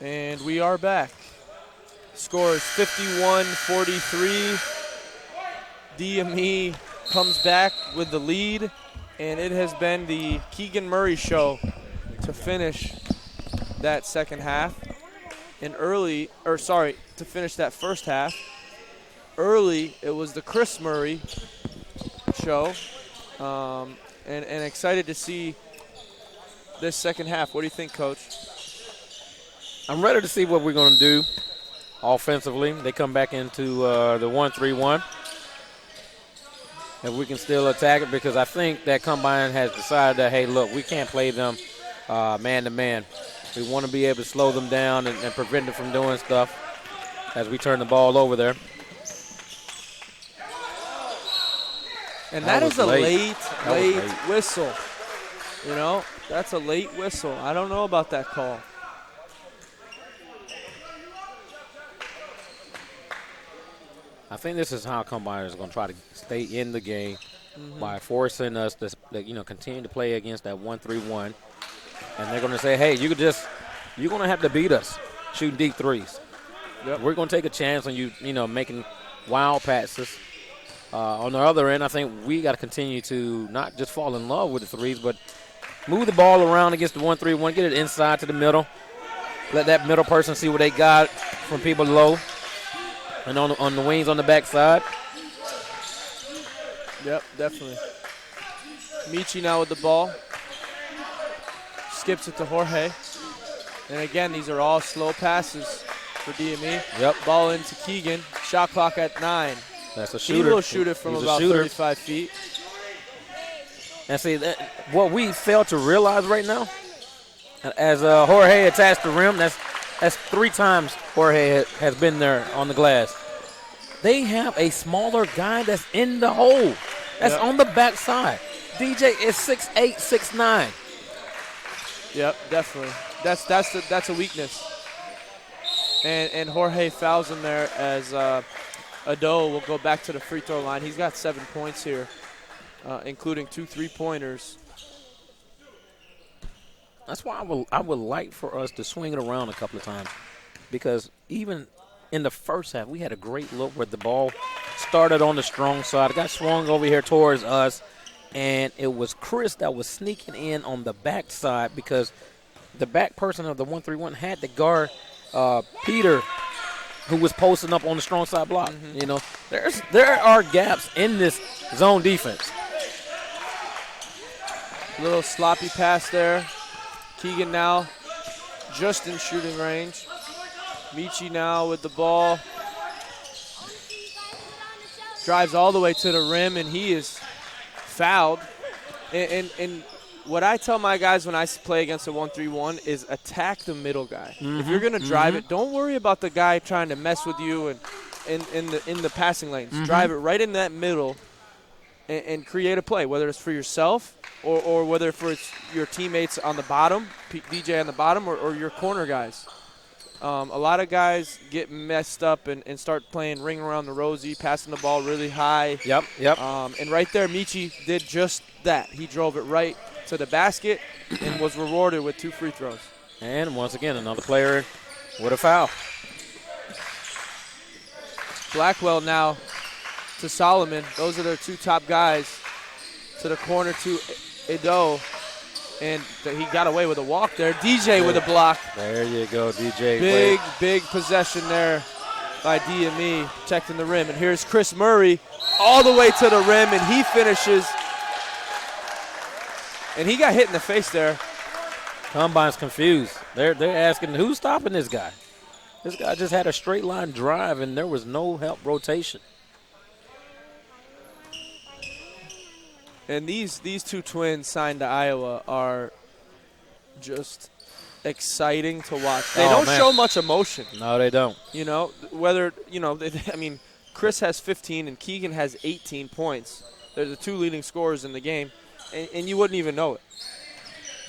And we are back. Score is 51-43. DME comes back with the lead, and it has been the Keegan Murray show to finish that second half. And to finish that first half. Early, it was the Chris Murray show. And excited to see this second half. What do you think, Coach? I'm ready to see what we're going to do offensively. They come back into the 1-3-1. If we can still attack it, because I think that Combine has decided that, hey, look, we can't play them man-to-man. We want to be able to slow them down and prevent them from doing stuff as we turn the ball over there. And that is a late whistle. You know, that's a late whistle. I don't know about that call. I think this is how Combine is going to try to stay in the game by forcing us to, continue to play against that 1-3-1. And they're going to say, hey, you're going to have to beat us shooting deep threes. Yep. We're going to take a chance on you, making wild passes. On the other end, I think we got to continue to not just fall in love with the threes, but move the ball around against the 1-3-1, get it inside to the middle, let that middle person see what they got from people low, and on the wings on the backside. Yep, definitely. Michi now with the ball. Skips it to Jorge. And again, these are all slow passes for DME. Yep. Ball into Keegan. Shot clock at 9. That's a shooter. He will shoot it from about 35 feet. And see, what we fail to realize right now, as Jorge attached the rim, that's 3 times Jorge has been there on the glass. They have a smaller guy that's in the hole. That's on the backside. DJ is 6'8", 6'9". Yep, definitely. That's a weakness. And Jorge fouls him there as Ado will go back to the free throw line. He's got 7 points here, including 2 3-pointers. That's why I would like for us to swing it around a couple of times, because even in the first half, we had a great look where the ball started on the strong side. It got swung over here towards us, and it was Chris that was sneaking in on the backside because the back person of the 1-3-1 had to guard Peter, who was posting up on the strong side block. There are gaps in this zone defense. Little sloppy pass there. Keegan now just in shooting range. Michi now with the ball. Drives all the way to the rim, and he is fouled. And what I tell my guys when I play against a 1-3-1 is attack the middle guy. If you're going to drive it, don't worry about the guy trying to mess with you and in the passing lanes. Drive it right in that middle and create a play, whether it's for yourself or whether for your teammates on the bottom, DJ on the bottom, or your corner guys. A lot of guys get messed up and start playing ring around the rosy, passing the ball really high. Yep. And right there, Michi did just that. He drove it right to the basket and was rewarded with 2 free throws. And once again, another player with a foul. Blackwell now to Solomon. Those are their 2 top guys. To the corner to Edo. And he got away with a walk there. DJ with a block. There you go, DJ. Big possession there by DME, protecting the rim. And here's Chris Murray all the way to the rim, and he finishes. And he got hit in the face there. Combine's confused. They're asking, who's stopping this guy? This guy just had a straight line drive, and there was no help rotation. And these 2 twins signed to Iowa are just exciting to watch. They don't show much emotion. No, they don't. Chris has 15 and Keegan has 18 points. They're the 2 leading scorers in the game, and you wouldn't even know it.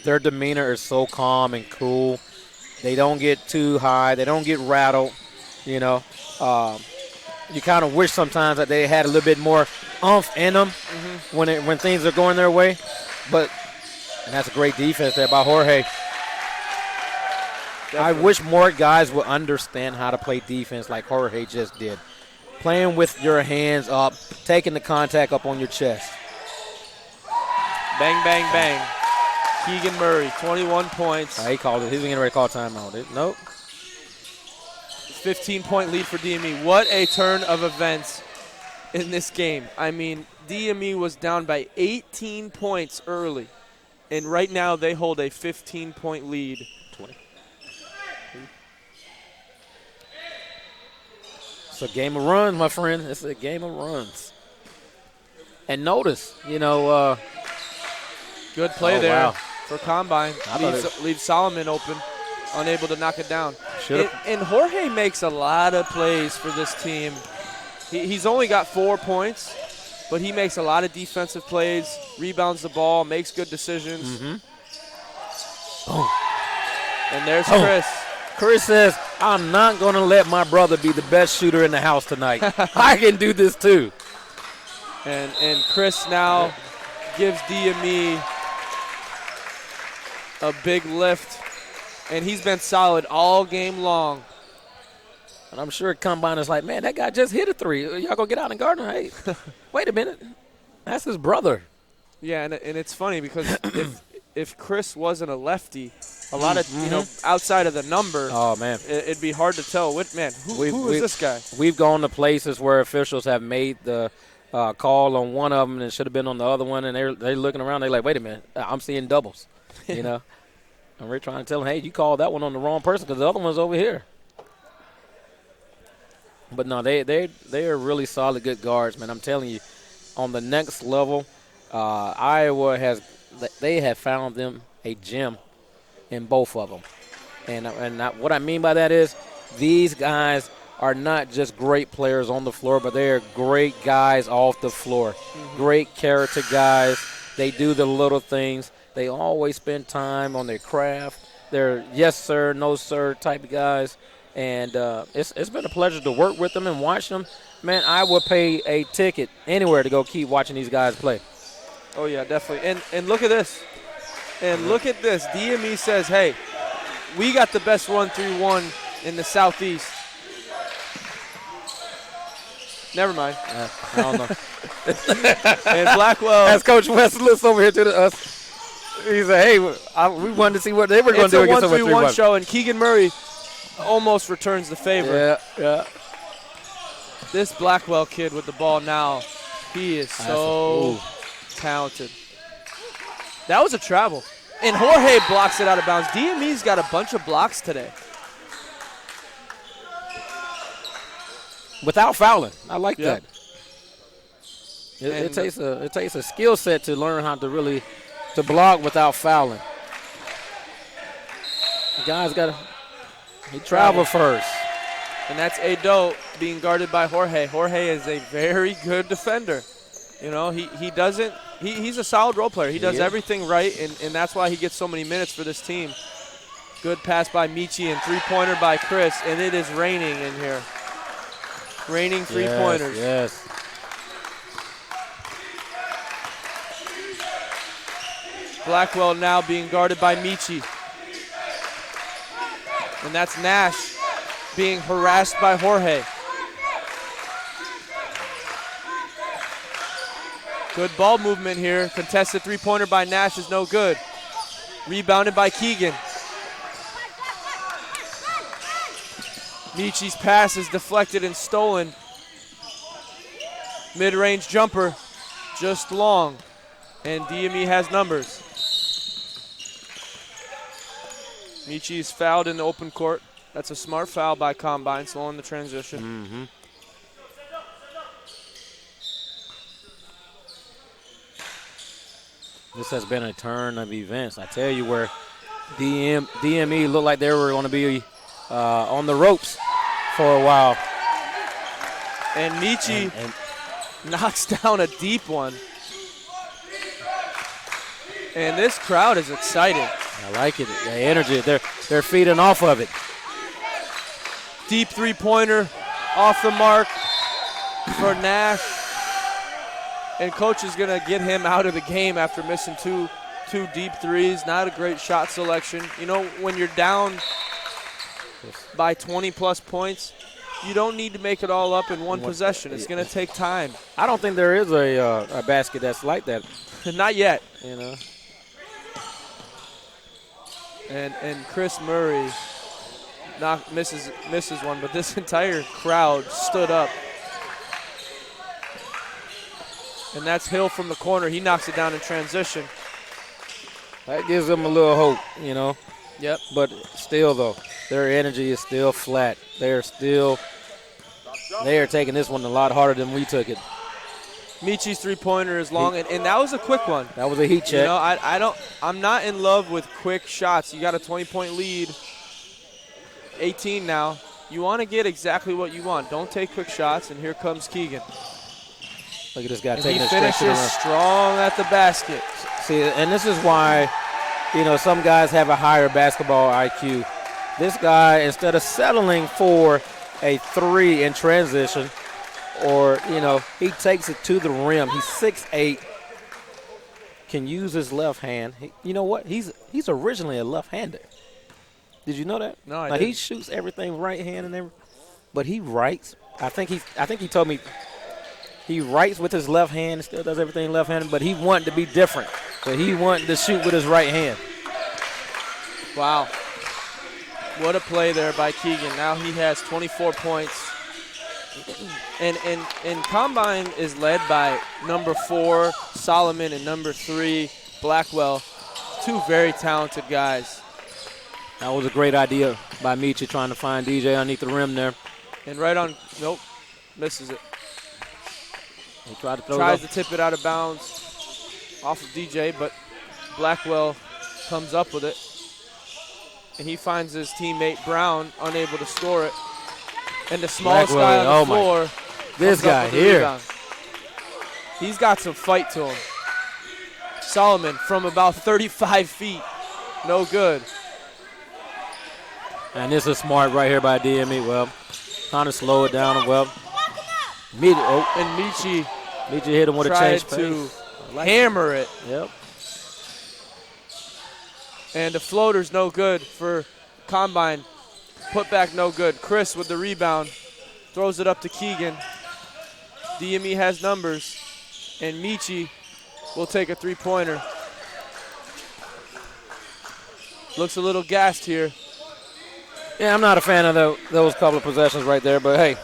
Their demeanor is so calm and cool. They don't get too high. They don't get rattled. You kind of wish sometimes that they had a little bit more oomph in them when things are going their way. And that's a great defense there by Jorge. I wish more guys would understand how to play defense like Jorge just did. Playing with your hands up, taking the contact up on your chest. Bang, bang, bang. Keegan Murray, 21 points. He called it. He's getting ready to call timeout. Nope. 15-point lead for DME. What a turn of events in this game. I mean, DME was down by 18 points early, and right now they hold a 15-point lead. 20. It's a game of runs, my friend. It's a game of runs. And notice, good play there wow. for Combine. Leaves Solomon open, unable to knock it down. And Jorge makes a lot of plays for this team. He's only got 4 points, but he makes a lot of defensive plays, rebounds the ball, makes good decisions. Boom. And there's Chris. Chris says, I'm not going to let my brother be the best shooter in the house tonight. I can do this too. And Chris now gives DME a big lift, and he's been solid all game long. And I'm sure Combine is like, man, that guy just hit a three. Y'all going to get out and guard him? Hey, wait a minute. That's his brother. Yeah, and it's funny because if Chris wasn't a lefty, a lot of, outside of the number, oh, man, it'd be hard to tell. Who is this guy? We've gone to places where officials have made the call on one of them and it should have been on the other one, and they're looking around. They're like, wait a minute, I'm seeing doubles, And we're trying to tell them, hey, you called that one on the wrong person because the other one's over here. But, no, they are really solid, good guards, man. I'm telling you, on the next level, Iowa they have found them a gem in both of them. And what I mean by that is these guys are not just great players on the floor, but they are great guys off the floor. Great character guys. They do the little things. They always spend time on their craft. They're yes, sir, no, sir type of guys. And it's been a pleasure to work with them and watch them. Man, I would pay a ticket anywhere to go keep watching these guys play. Oh, yeah, definitely. And look at this. And look at this. DME says, hey, we got the best 1-3-1 in the Southeast. Never mind. I don't know. And Blackwell. As Coach West looks over here to us, he said, hey, we wanted to see what they were going to do against a 1-3-1 show, and Keegan Murray almost returns the favor. Yeah. This Blackwell kid with the ball now, he is so talented. That was a travel. And Jorge blocks it out of bounds. DME's got a bunch of blocks today. Without fouling. I like that. It takes a skill set to learn how to really to block without fouling. The guy's got to travel first. And that's Ado being guarded by Jorge. Jorge is a very good defender. He's a solid role player. He does everything right, and that's why he gets so many minutes for this team. Good pass by Michi and three-pointer by Chris, and it is raining in here. Raining three-pointers. Yes. Blackwell now being guarded by Michi. And that's Nash being harassed by Jorge. Good ball movement here. Contested three-pointer by Nash is no good. Rebounded by Keegan. Michi's pass is deflected and stolen. Mid-range jumper, just long. And DME has numbers. Michi's fouled in the open court. That's a smart foul by Combine, slowing the transition. This has been a turn of events. I tell you, where DME looked like they were going to be on the ropes for a while. And Michi knocks down a deep one. And this crowd is excited. I like it. The energy. They're feeding off of it. Deep three-pointer off the mark for Nash. And coach is going to get him out of the game after missing two deep threes. Not a great shot selection. When you're down by 20-plus points, you don't need to make it all up in one possession. It's going to take time. I don't think there is a basket that's like that. Not yet. You know. And Chris Murray misses one, but this entire crowd stood up. And that's Hill from the corner. He knocks it down in transition. That gives them a little hope, you know. Yep. But still, though, their energy is still flat. They are taking this one a lot harder than we took it. Michi's three-pointer is long, and that was a quick one. That was a heat check. You know, I'm not in love with quick shots. You got a 20-point lead, 18 now. You want to get exactly what you want. Don't take quick shots, and here comes Keegan. Look at this guy and taking he it straight to the rim. finishes strong at the basket. See, and this is why, you know, some guys have a higher basketball IQ. This guy, instead of settling for a three in transition, or, you know, he takes it to the rim. He's 6'8", can use his left hand. You know what? He's originally a left-hander. Did you know that? No, I didn't. He shoots everything right hand and everything, but he writes. I think he told me he writes with his left hand, still does everything left-handed, but he wanted to be different. So he wanted to shoot with his right hand. Wow. What a play there by Keegan. Now he has 24 points. And Combine is led by number 4, Solomon, and number 3, Blackwell. Two very talented guys. That was a great idea by Michi trying to find DJ underneath the rim there. And right on, nope, misses it. He tried to throw Tries to tip it out of bounds off of DJ, but Blackwell comes up with it. And he finds his teammate Brown unable to score it. And the smallest guy on the floor. This guy here. Rebound. He's got some fight to him. Solomon from about 35 feet. No good. And this is smart right here by DME. Well, trying to slow it down. Well, Michi hit him with a change to hammer it. Yep. And the floater's no good for Combine. Put back no good. Chris with the rebound. Throws it up to Keegan. DME has numbers. And Michi will take a three-pointer. Looks a little gassed here. Yeah, I'm not a fan of those couple of possessions right there, but hey,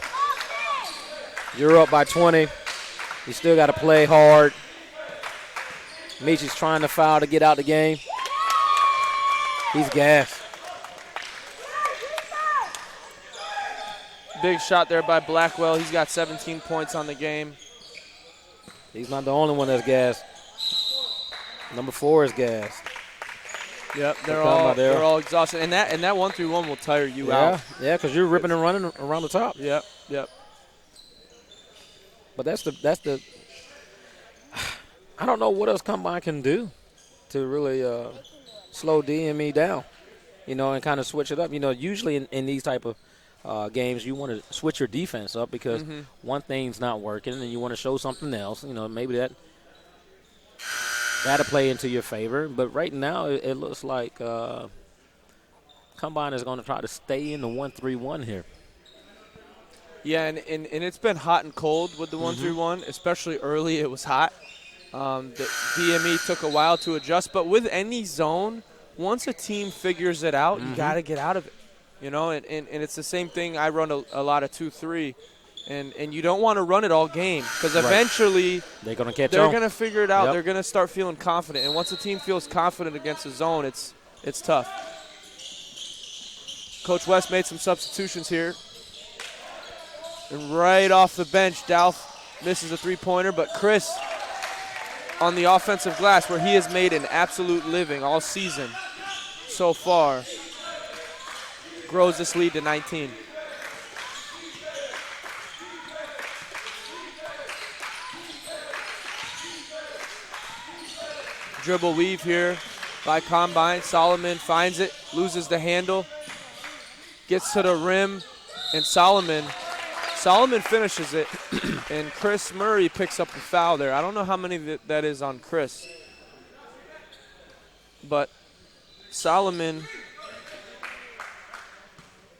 you're up by 20. You still got to play hard. Michi's trying to foul to get out the game. He's gassed. Big shot there by Blackwell. He's got 17 points on the game. He's not the only one that's gassed. Number 4 is gassed. Yep, they're all exhausted, and that 1-3-1 will tire you out. Yeah, because you're ripping and running around the top. Yep. But that's the. I don't know what else Combine can do to really slow DME down, you know, and kind of switch it up. You know, usually in these type of games, you want to switch your defense up because one thing's not working, and you want to show something else. You know, maybe that'll play into your favor. But right now, it looks like Combine is going to try to stay in the 1-3-1 here. Yeah, and it's been hot and cold with the 1-3-1, especially early. It was hot. The DME took a while to adjust, but with any zone, once a team figures it out, you got to get out of it. You know, and it's the same thing. I run a lot of 2-3, and you don't want to run it all game because eventually they're going to catch on. They're going to figure it out. Yep. They're going to start feeling confident, and once a team feels confident against a zone, it's tough. Coach West made some substitutions here. And right off the bench, Dalf misses a three-pointer, but Chris on the offensive glass, where he has made an absolute living all season so far, grows this lead to 19. Dribble weave here by Combine. Solomon finds it, loses the handle, gets to the rim, and Solomon finishes it, and Chris Murray picks up the foul there. I don't know how many that is on Chris, but Solomon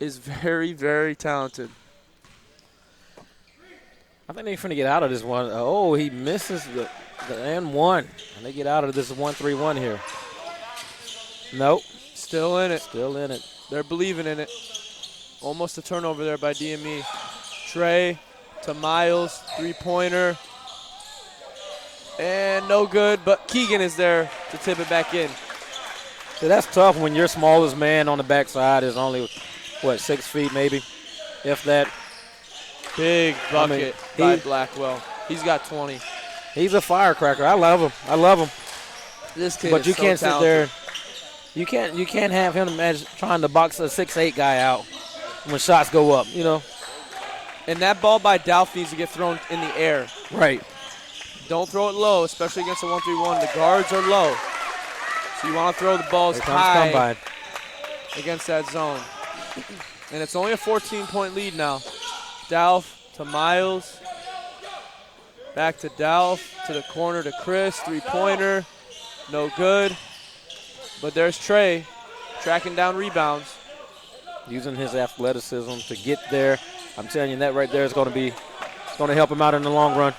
is very, very talented. I think they're going to get out of this one. Oh, he misses the and one. And they get out of this 1-3-1 here. Nope. Still in it. Still in it. They're believing in it. Almost a turnover there by DME. Trey to Miles, three-pointer. And no good, but Keegan is there to tip it back in. So that's tough when your smallest man on the backside is only, 6 feet maybe, if that. Big bucket by Blackwell. He's got 20. He's a firecracker. I love him. This kid but is so talented. Sit there. You can't have him imagine trying to box a 6'8" guy out when shots go up, And that ball by Dalf needs to get thrown in the air. Right. Don't throw it low, especially against a 1-3-1. The guards are low. So you want to throw the balls high Combine. Against that zone. And it's only a 14-point lead now. Dalf to Miles. Back to Dalf, to the corner to Chris. Three-pointer. No good. But there's Trey tracking down rebounds. Using his athleticism to get there. I'm telling you, that right there is going to help him out in the long run.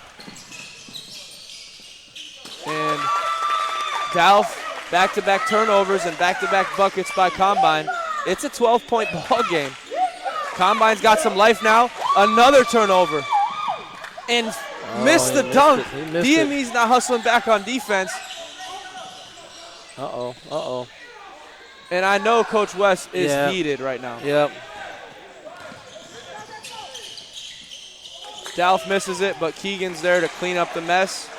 And Dalf, back-to-back turnovers and back-to-back buckets by Combine. It's a 12-point ball game. Combine's got some life now. Another turnover. And missed the dunk. DME's not hustling back on defense. Uh-oh. And I know Coach West is heated right now. Yep. Dalf misses it, but Keegan's there to clean up the mess.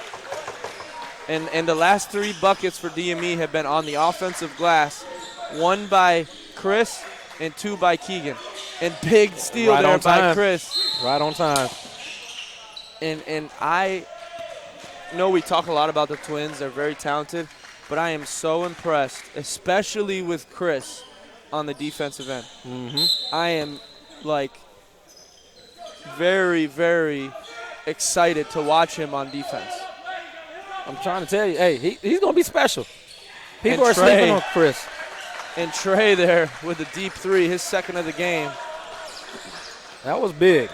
And the last 3 buckets for DME have been on the offensive glass. 1 by Chris and 2 by Keegan. And big steal right there by time. Chris. Right on time. And I know we talk a lot about the Twins. They're very talented. But I am so impressed, especially with Chris on the defensive end. Mm-hmm. I am, very, very excited to watch him on defense. I'm trying to tell you, hey, he's going to be special. People are sleeping on Chris. And Trey there with a deep 3, his second of the game. That was big.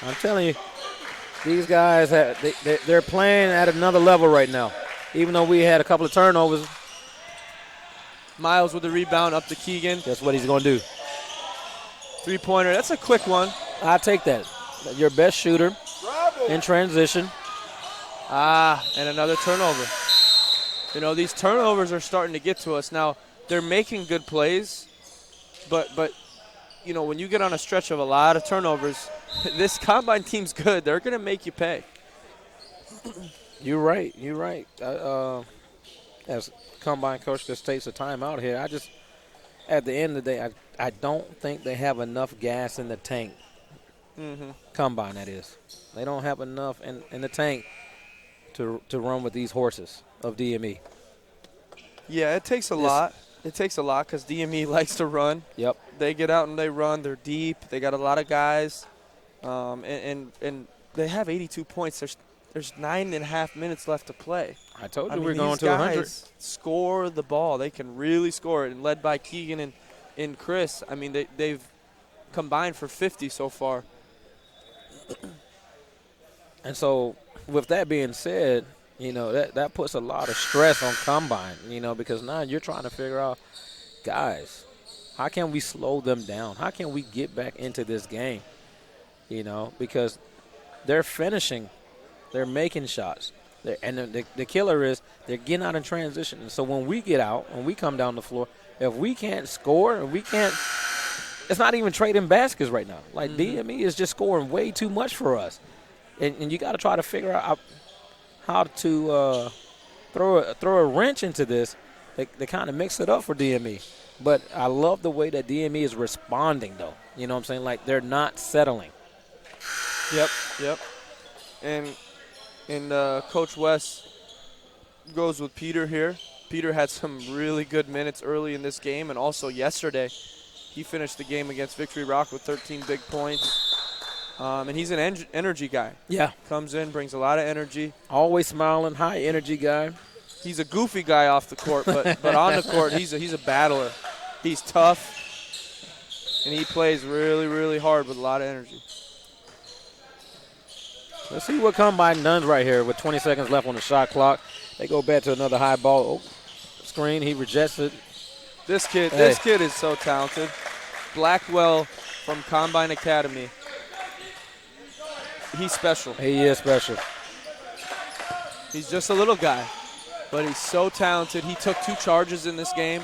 I'm telling you, these guys, they're playing at another level right now. Even though we had a couple of turnovers. Miles with the rebound up to Keegan. That's what he's going to do. Three-pointer. That's a quick one. I'll take that. Your best shooter in transition. And another turnover. These turnovers are starting to get to us. Now, they're making good plays, but when you get on a stretch of a lot of turnovers, this Combine team's good. They're going to make you pay. You're right. As Combine coach just takes a timeout here, at the end of the day, I don't think they have enough gas in the tank. Mm-hmm. Combine, that is. They don't have enough in the tank to run with these horses of DME. Yeah, it takes a lot. It takes a lot because DME likes to run. Yep. They get out and they run. They're deep. They got a lot of guys. And they have 82 points. There's 9.5 minutes left to play. I told you we're going to 100. These guys score the ball. They can really score it. And led by Keegan and Chris, they've combined for 50 so far. And so with that being said, that puts a lot of stress on Combine, because now you're trying to figure out, guys, how can we slow them down? How can we get back into this game? Because they're finishing. They're making shots. And the killer is they're getting out in transition. And so when we get out, when we come down the floor, if we can't score and we can't – it's not even trading baskets right now. DME is just scoring way too much for us. And you got to try to figure out how to throw a wrench into this to kind of mix it up for DME. But I love the way that DME is responding, though. You know what I'm saying? They're not settling. Yep. And Coach West goes with Peter here. Peter had some really good minutes early in this game, and also yesterday he finished the game against Victory Rock with 13 big points. And he's an energy guy. Yeah. Comes in, brings a lot of energy. Always smiling, high energy guy. He's a goofy guy off the court, but on the court he's a battler. He's tough, and he plays really, really hard with a lot of energy. Let's see what Combine does right here with 20 seconds left on the shot clock. They go back to another high ball. Oh, screen. He rejects it. This kid is so talented. Blackwell from Combine Academy. He's special. He is special. He's just a little guy, but he's so talented. He took 2 charges in this game.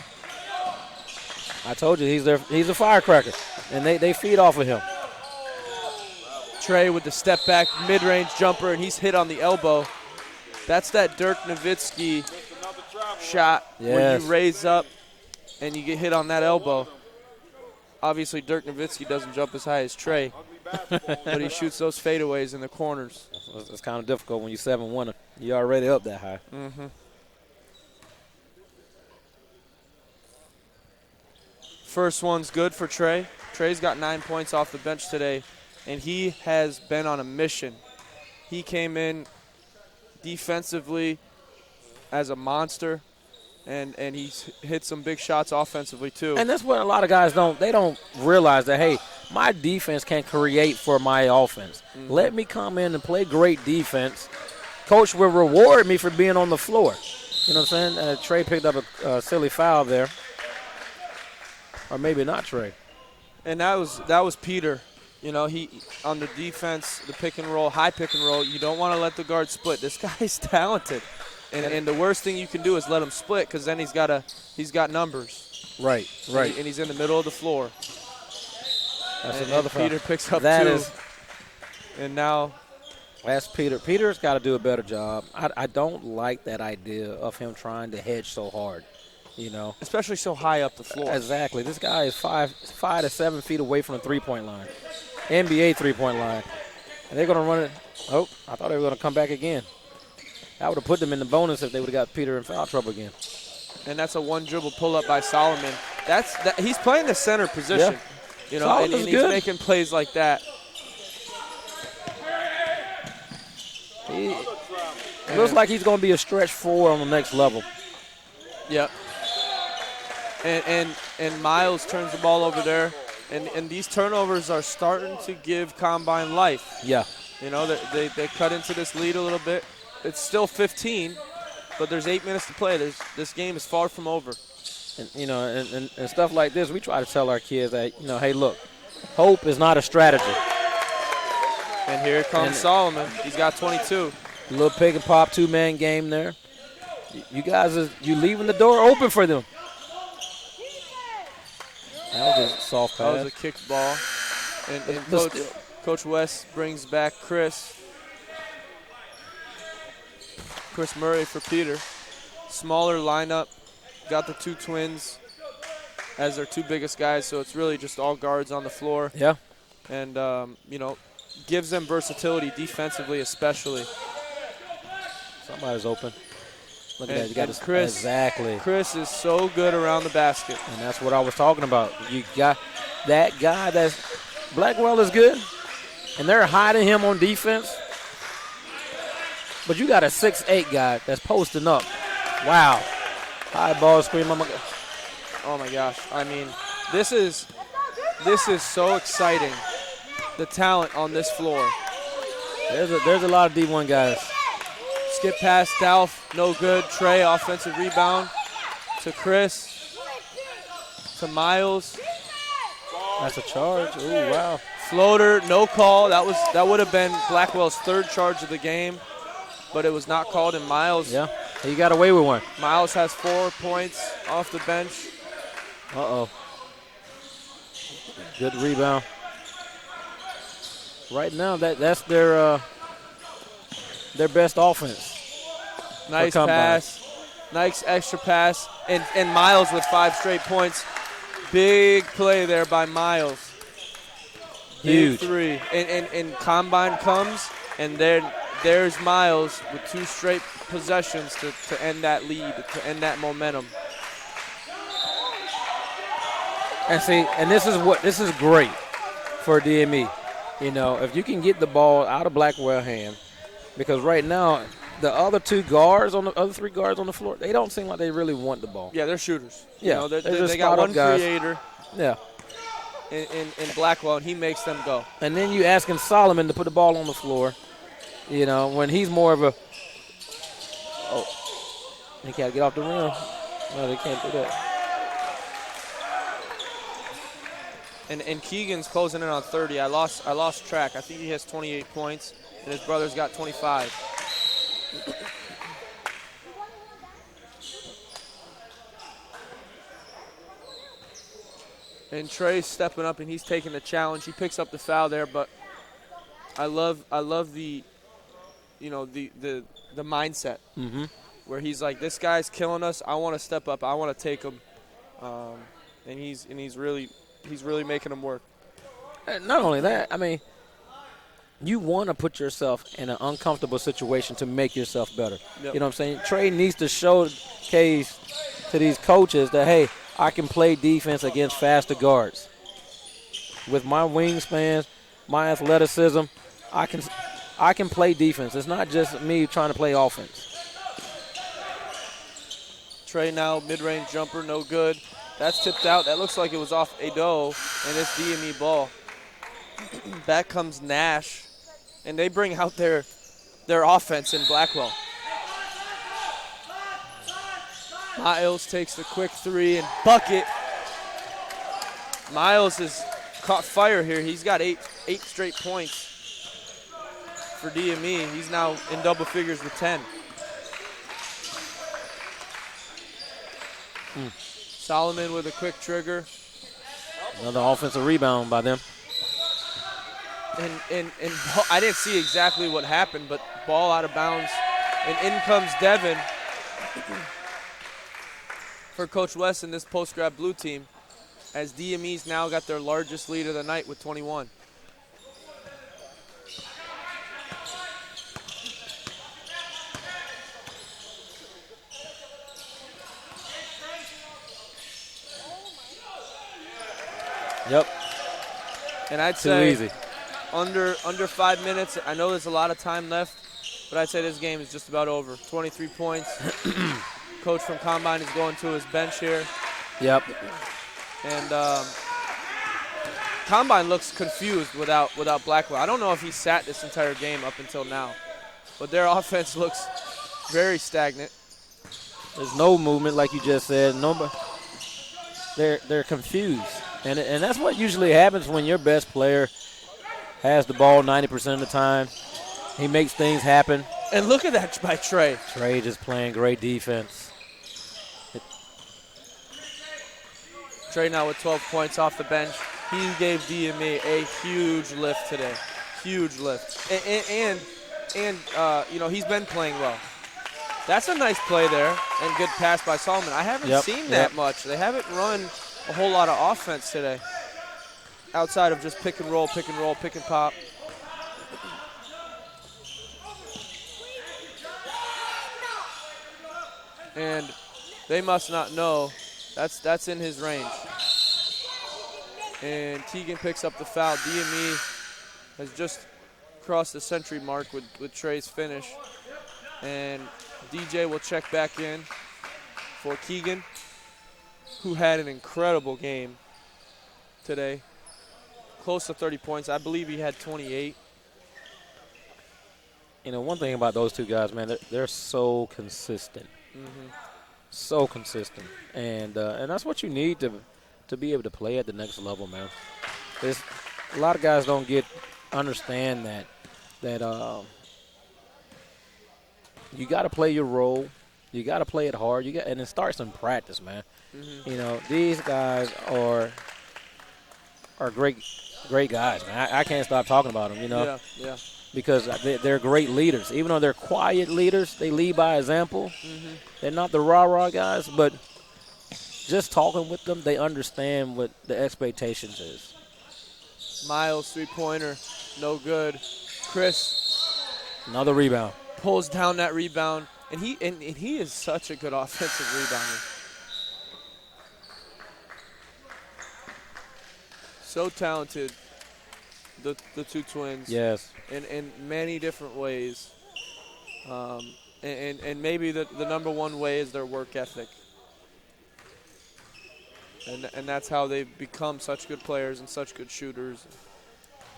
I told you, he's a firecracker, and they feed off of him. Trey with the step back mid-range jumper, and he's hit on the elbow. That's that Dirk Nowitzki shot where you raise up and you get hit on that elbow. Obviously, Dirk Nowitzki doesn't jump as high as Trey, but he shoots those fadeaways in the corners. It's kind of difficult when you're 7-1. You're already up that high. Mm-hmm. First one's good for Trey. Trey's got 9 points off the bench today, and he has been on a mission. He came in defensively as a monster, and he's hit some big shots offensively too. And that's what a lot of guys don't realize that, hey, my defense can create for my offense. Mm-hmm. Let me come in and play great defense. Coach will reward me for being on the floor. You know what I'm saying? Trey picked up a silly foul there. Or maybe not Trey. And that was Peter. You know, he on the defense, the pick and roll, high pick and roll, you don't want to let the guard split. This guy's talented. And the worst thing you can do is let him split, because then he's got numbers. Right. And he's in the middle of the floor. That's another foul. Peter picks up that 2. Is, and now that's Peter. Peter's got to do a better job. I don't like that idea of him trying to hedge so hard. You know, especially so high up the floor. Exactly. This guy is 5 to 7 feet away from the three-point line, NBA three-point line, and they're going to run it. Oh, I thought they were going to come back again. That would have put them in the bonus if they would have got Peter in foul trouble again. And that's a one-dribble pull-up by Solomon. He's playing the center position, you know, and he's making plays like that. It looks like he's going to be a stretch 4 on the next level. Yep. And Miles turns the ball over there, and these turnovers are starting to give Combine life. Yeah. You know, they cut into this lead a little bit. It's still 15, but there's 8 minutes to play. This game is far from over. And you know, and stuff like this, we try to tell our kids that, you know, hey, look, hope is not a strategy. And here comes Solomon. He's got 22. A little pick and pop 2-man game there. You guys, you leaving the door open for them. That was a soft pass. That was a kick ball. And Coach West brings back Chris Murray for Peter. Smaller lineup. Got the 2 twins as their 2 biggest guys, so it's really just all guards on the floor. Yeah. And, you know, gives them versatility defensively especially. Somebody's open. Look at that. You got Chris. Exactly. Chris is so good around the basket. And that's what I was talking about. You got that guy Blackwell is good, and they're hiding him on defense. But you got a 6'8" guy that's posting up. Wow. High ball screen. Oh my gosh. I mean, this is so exciting. The talent on this floor. There's a lot of D1 guys. Skip past Dalf, no good. Trey, offensive rebound to Chris, to Miles. That's a charge. Ooh, wow. Floater, no call. That would have been Blackwell's 3rd charge of the game, but it was not called. And Miles, yeah, he got away with one. Miles has 4 points off the bench. Uh-oh. Good rebound. Right now, that's their best offense. Nice pass. Nice extra pass. And Miles with 5 straight points. Big play there by Miles. Huge. Big 3. And Combine comes, and there's Miles with 2 straight possessions to end that lead, to end that momentum. And see, and this is great for DME. You know, if you can get the ball out of Blackwell's hand, because right now the other three guards on the floor, they don't seem like they really want the ball. Yeah, they're shooters. Yeah, you know, they're just they got one guys. creator. Yeah. In Blackwell, and he makes them go. And then you asking Solomon to put the ball on the floor, you know, when he's more of a he can't get off the rim. No, they can't do that. And Keegan's closing in on 30. I lost track. I think he has 28 points, and his brother's got 25. And Trey's stepping up, and he's taking the challenge. He picks up the foul there, but I love the, you know, the mindset where he's like, this guy's killing us. I want to step up. I want to take him, and he's really making him work. And not only that, I mean, you want to put yourself in an uncomfortable situation to make yourself better. Yep. You know what I'm saying? Trey needs to showcase to these coaches that, hey, I can play defense against faster guards. With my wingspans, my athleticism, I can play defense. It's not just me trying to play offense. Trey now, mid-range jumper, no good. That's tipped out. That looks like it was off Ado, and it's DME ball. Back comes Nash, and they bring out their offense in Blackwell. Miles takes the quick three and bucket. Miles has caught fire here. He's got eight straight points for DME. He's now in double figures with 10. Solomon with a quick trigger. Another offensive rebound by them. And I didn't see exactly what happened, but ball out of bounds. And in comes Devin for Coach West and this post-grad blue team, as DME's now got their largest lead of the night with 21. Yep. And I'd Too say easy. under 5 minutes. I know there's a lot of time left, but I'd say this game is just about over. 23 points. Coach from Combine is going to his bench here. Yep. And Combine looks confused without Blackwell. I don't know if he sat this entire game up until now, but their offense looks very stagnant. There's no movement, like you just said. Nobody. They're confused, and that's what usually happens when your best player has the ball 90% of the time. He makes things happen. And look at that by Trey. Trey just playing great defense. Trey now with 12 points off the bench. He gave DME a huge lift today. Huge lift. And you know, he's been playing well. That's a nice play there and good pass by Solomon. I haven't seen that much. They haven't run a whole lot of offense today outside of just pick and roll, pick and pop. And they must not know that's in his range. And Teagan picks up the foul. DME has just crossed the century mark with Trey's finish. And DJ will check back in for Keegan, who had an incredible game today. Close to 30 points. I believe he had 28. You know, one thing about those two guys, man, they're so consistent. So consistent. And that's what you need to be able to play at the next level, man. There's a lot of guys don't understand that you got to play your role. You got to play it hard. And it starts in practice, man. You know, these guys are great guys, man. I can't stop talking about them, you know. Yeah. Because they're great leaders. Even though they're quiet leaders, they lead by example. They're not the rah-rah guys, but just talking with them, they understand what the expectations is. Miles, three-pointer, no good. Chris, another rebound. Pulls down that rebound, and he is such a good offensive rebounder. So talented, the two twins. Yes. In many different ways. And maybe the number one way is their work ethic. And that's how they've become such good players and such good shooters.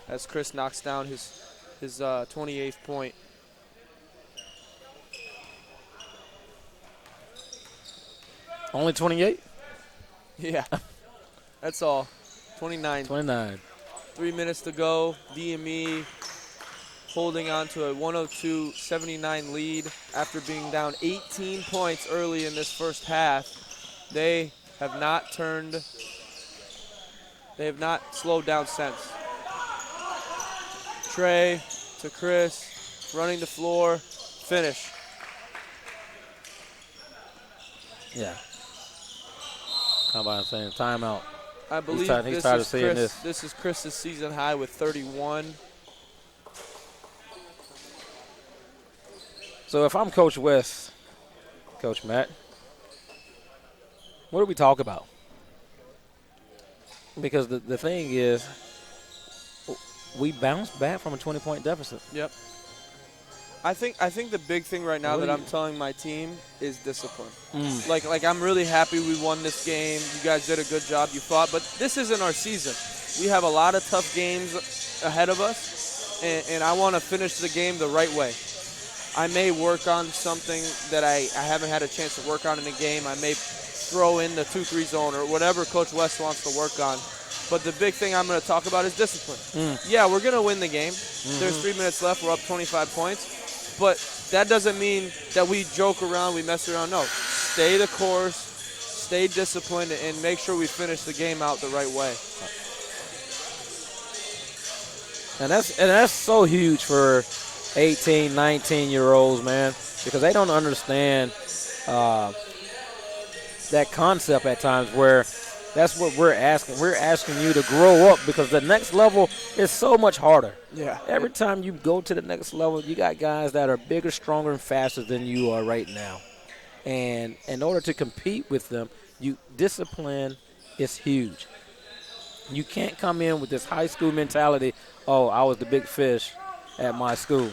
As Chris knocks down his 28th point. Only 28? Yeah, that's all. 29. 29. 3 minutes to go. DME holding on to a 102-79 lead after being down 18 points early in this first half. They have not slowed down since. Trey to Chris, running the floor, finish. Yeah. Combine saying timeout. I believe this is Chris's season high with 31. So if I'm Coach West, Coach Matt, what do we talk about? Because the thing is, we bounced back from a 20-point deficit. Yep. I think the big thing right now that I'm telling my team is discipline. Like I'm really happy we won this game. You guys did a good job. You fought, but this isn't our season. We have a lot of tough games ahead of us, and I want to finish the game the right way. I may work on something that I haven't had a chance to work on in the game. I may throw in the 2-3 zone or whatever Coach West wants to work on. But the big thing I'm going to talk about is discipline. Yeah, we're going to win the game. There's 3 minutes left. We're up 25 points. But that doesn't mean that we joke around, we mess around. No, stay the course, stay disciplined, and make sure we finish the game out the right way. And that's so huge for 18, 19-year-olds, man, because they don't understand that concept at times where that's what we're asking. We're asking you to grow up because the next level is so much harder. Yeah. Every time you go to the next level, you got guys that are bigger, stronger, and faster than you are right now. And in order to compete with them, discipline is huge. You can't come in with this high school mentality, oh, I was the big fish at my school.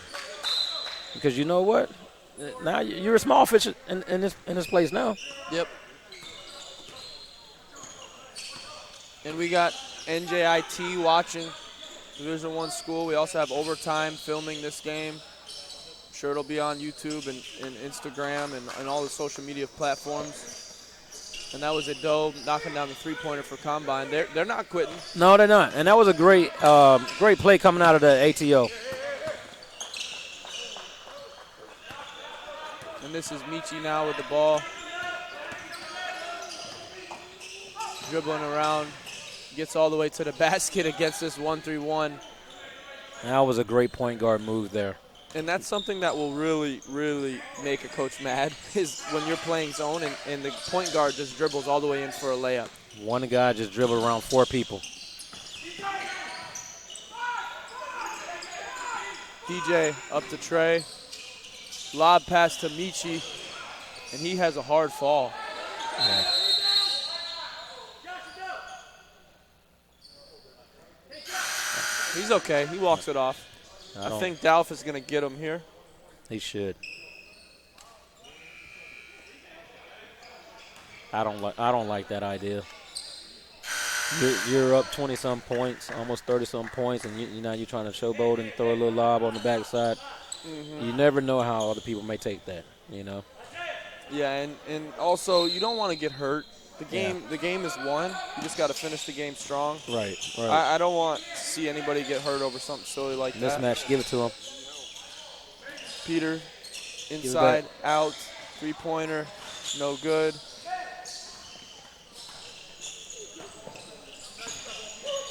Because you know what? Now you're a small fish in this place now. Yep. And we got NJIT watching, Division I school. We also have Overtime filming this game. I'm sure it'll be on YouTube and Instagram and all the social media platforms. And that was Ado knocking down the three-pointer for Combine. They're not quitting. No, they're not. And that was a great play coming out of the ATO. And this is Michi now with the ball. Dribbling around. Gets all the way to the basket against this 1-3-1. That was a great point guard move there. And that's something that will really, really make a coach mad is when you're playing zone and the point guard just dribbles all the way in for a layup. One guy just dribbled around 4 people. DJ up to Trey. Lob pass to Michi, and he has a hard fall. Yeah. He's okay. He walks it off. I think Dalf is going to get him here. He should. I don't like that idea. You're up 20-some points, almost 30-some points, and now you're trying to showboat and throw a little lob on the backside. You never know how other people may take that, you know. Yeah, and also you don't want to get hurt. The game is won. You just got to finish the game strong. Right. I don't want to see anybody get hurt over something silly like that. Mismatch, give it to him. Peter, inside, out, three-pointer, no good.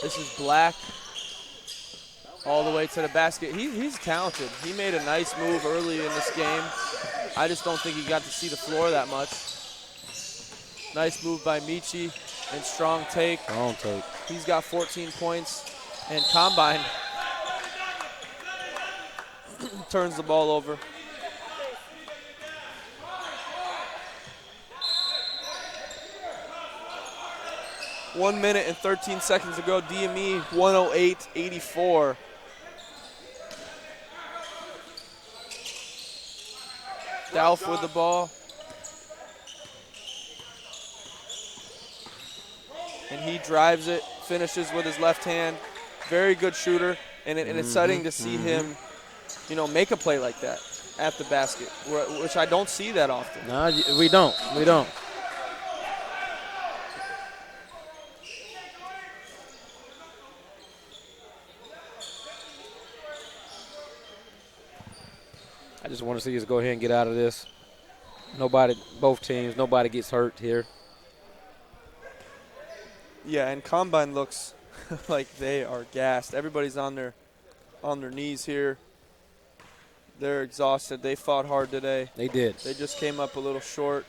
This is Black. All the way to the basket. He's talented. He made a nice move early in this game. I just don't think he got to see the floor that much. Nice move by Michi and strong take. Strong take. He's got 14 points. And Combine turns the ball over. One minute and 13 seconds to go. DME 108-84. Dalf with the ball. And he drives it, finishes with his left hand. Very good shooter, and it's exciting to see him, make a play like that at the basket, which I don't see that often. No, we don't. We don't. I just want to see us go ahead and get out of this. Both teams, nobody gets hurt here. Yeah, and Combine looks like they are gassed. Everybody's on their knees here. They're exhausted. They fought hard today. They did. They just came up a little short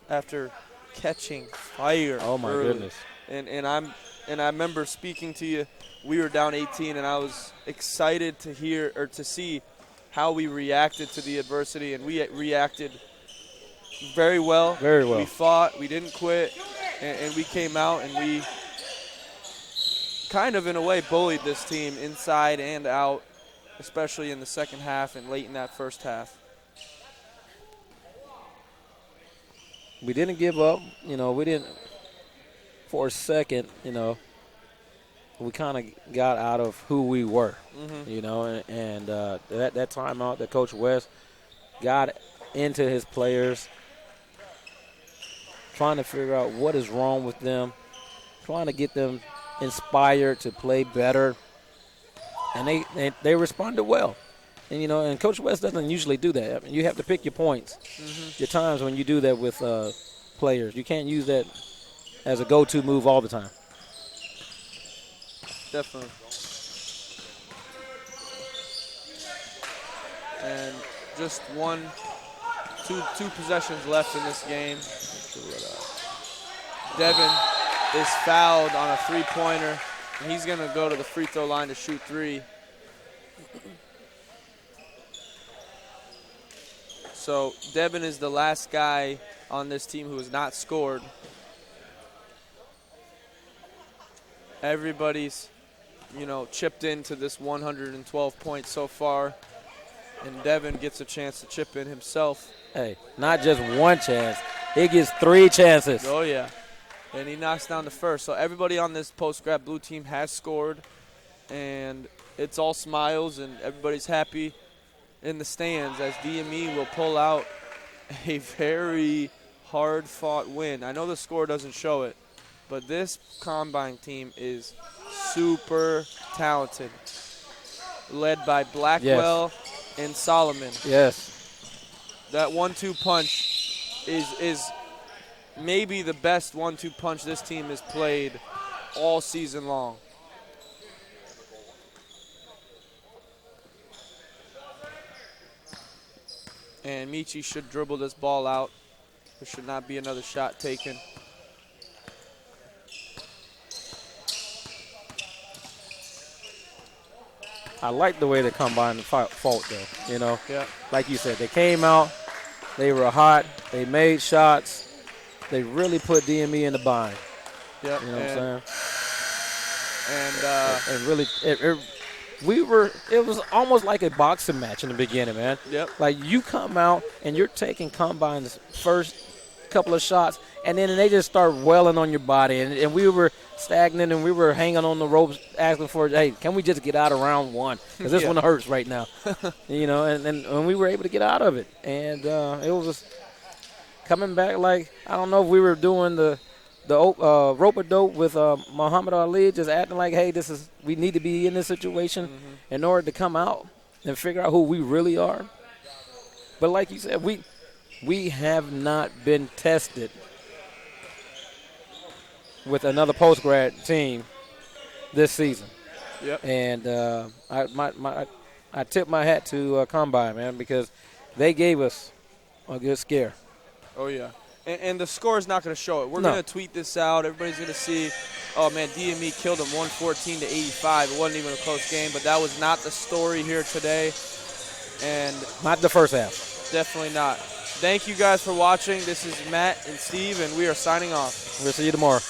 after catching fire. Oh my early. goodness. And I remember speaking to you. We were down 18, and I was excited to hear or to see how we reacted to the adversity, and we reacted very well. Very well. We fought. We didn't quit, and we came out and we kind of, in a way, bullied this team inside and out, especially in the second half and late in that first half. We didn't give up. We didn't, for a second, we kind of got out of who we were, and that timeout that Coach West got into his players, trying to figure out what is wrong with them, trying to get them inspired to play better, and they responded well. And, and Coach West doesn't usually do that. I mean, you have to pick your points, your times when you do that with players. You can't use that as a go-to move all the time. Definitely. And just two possessions left in this game. Devin is fouled on a three-pointer, and he's going to go to the free throw line to shoot three. So Devin is the last guy on this team who has not scored. Everybody's chipped into this 112 points so far, and Devin gets a chance to chip in himself. Hey, not just one chance. He gets 3 chances. Oh, yeah. And he knocks down the first. So everybody on this post-grad blue team has scored, and it's all smiles, and everybody's happy in the stands as DME will pull out a very hard-fought win. I know the score doesn't show it, but this Combine team is super talented, led by Blackwell and Solomon. Yes. That 1-2 punch is maybe the best 1-2 punch this team has played all season long. And Michi should dribble this ball out. There should not be another shot taken. I like the way the Combine fought, though, Yeah. Like you said, they came out, they were hot, they made shots, they really put DME in the bind. Yep. You know what I'm And saying? And really, it was almost like a boxing match in the beginning, man. Yep. Like you come out and you're taking Combine's first couple of shots, and then they just start welling on your body, and we were stagnant, and we were hanging on the ropes asking for, hey, can we just get out of round one? Because this one hurts right now. And we were able to get out of it. And it was just coming back like, I don't know if we were doing the rope-a-dope with Muhammad Ali, just acting like, hey, we need to be in this situation in order to come out and figure out who we really are. But like you said, we have not been tested with another post-grad team this season. Yep. And I tip my hat to Combine, man, because they gave us a good scare. Oh, yeah. And the score is not going to show it. We're going to tweet this out. Everybody's going to see, oh, man, DME killed them 114 to 85. It wasn't even a close game, but that was not the story here today. And not the first half. Definitely not. Thank you guys for watching. This is Matt and Steve, and we are signing off. We'll see you tomorrow.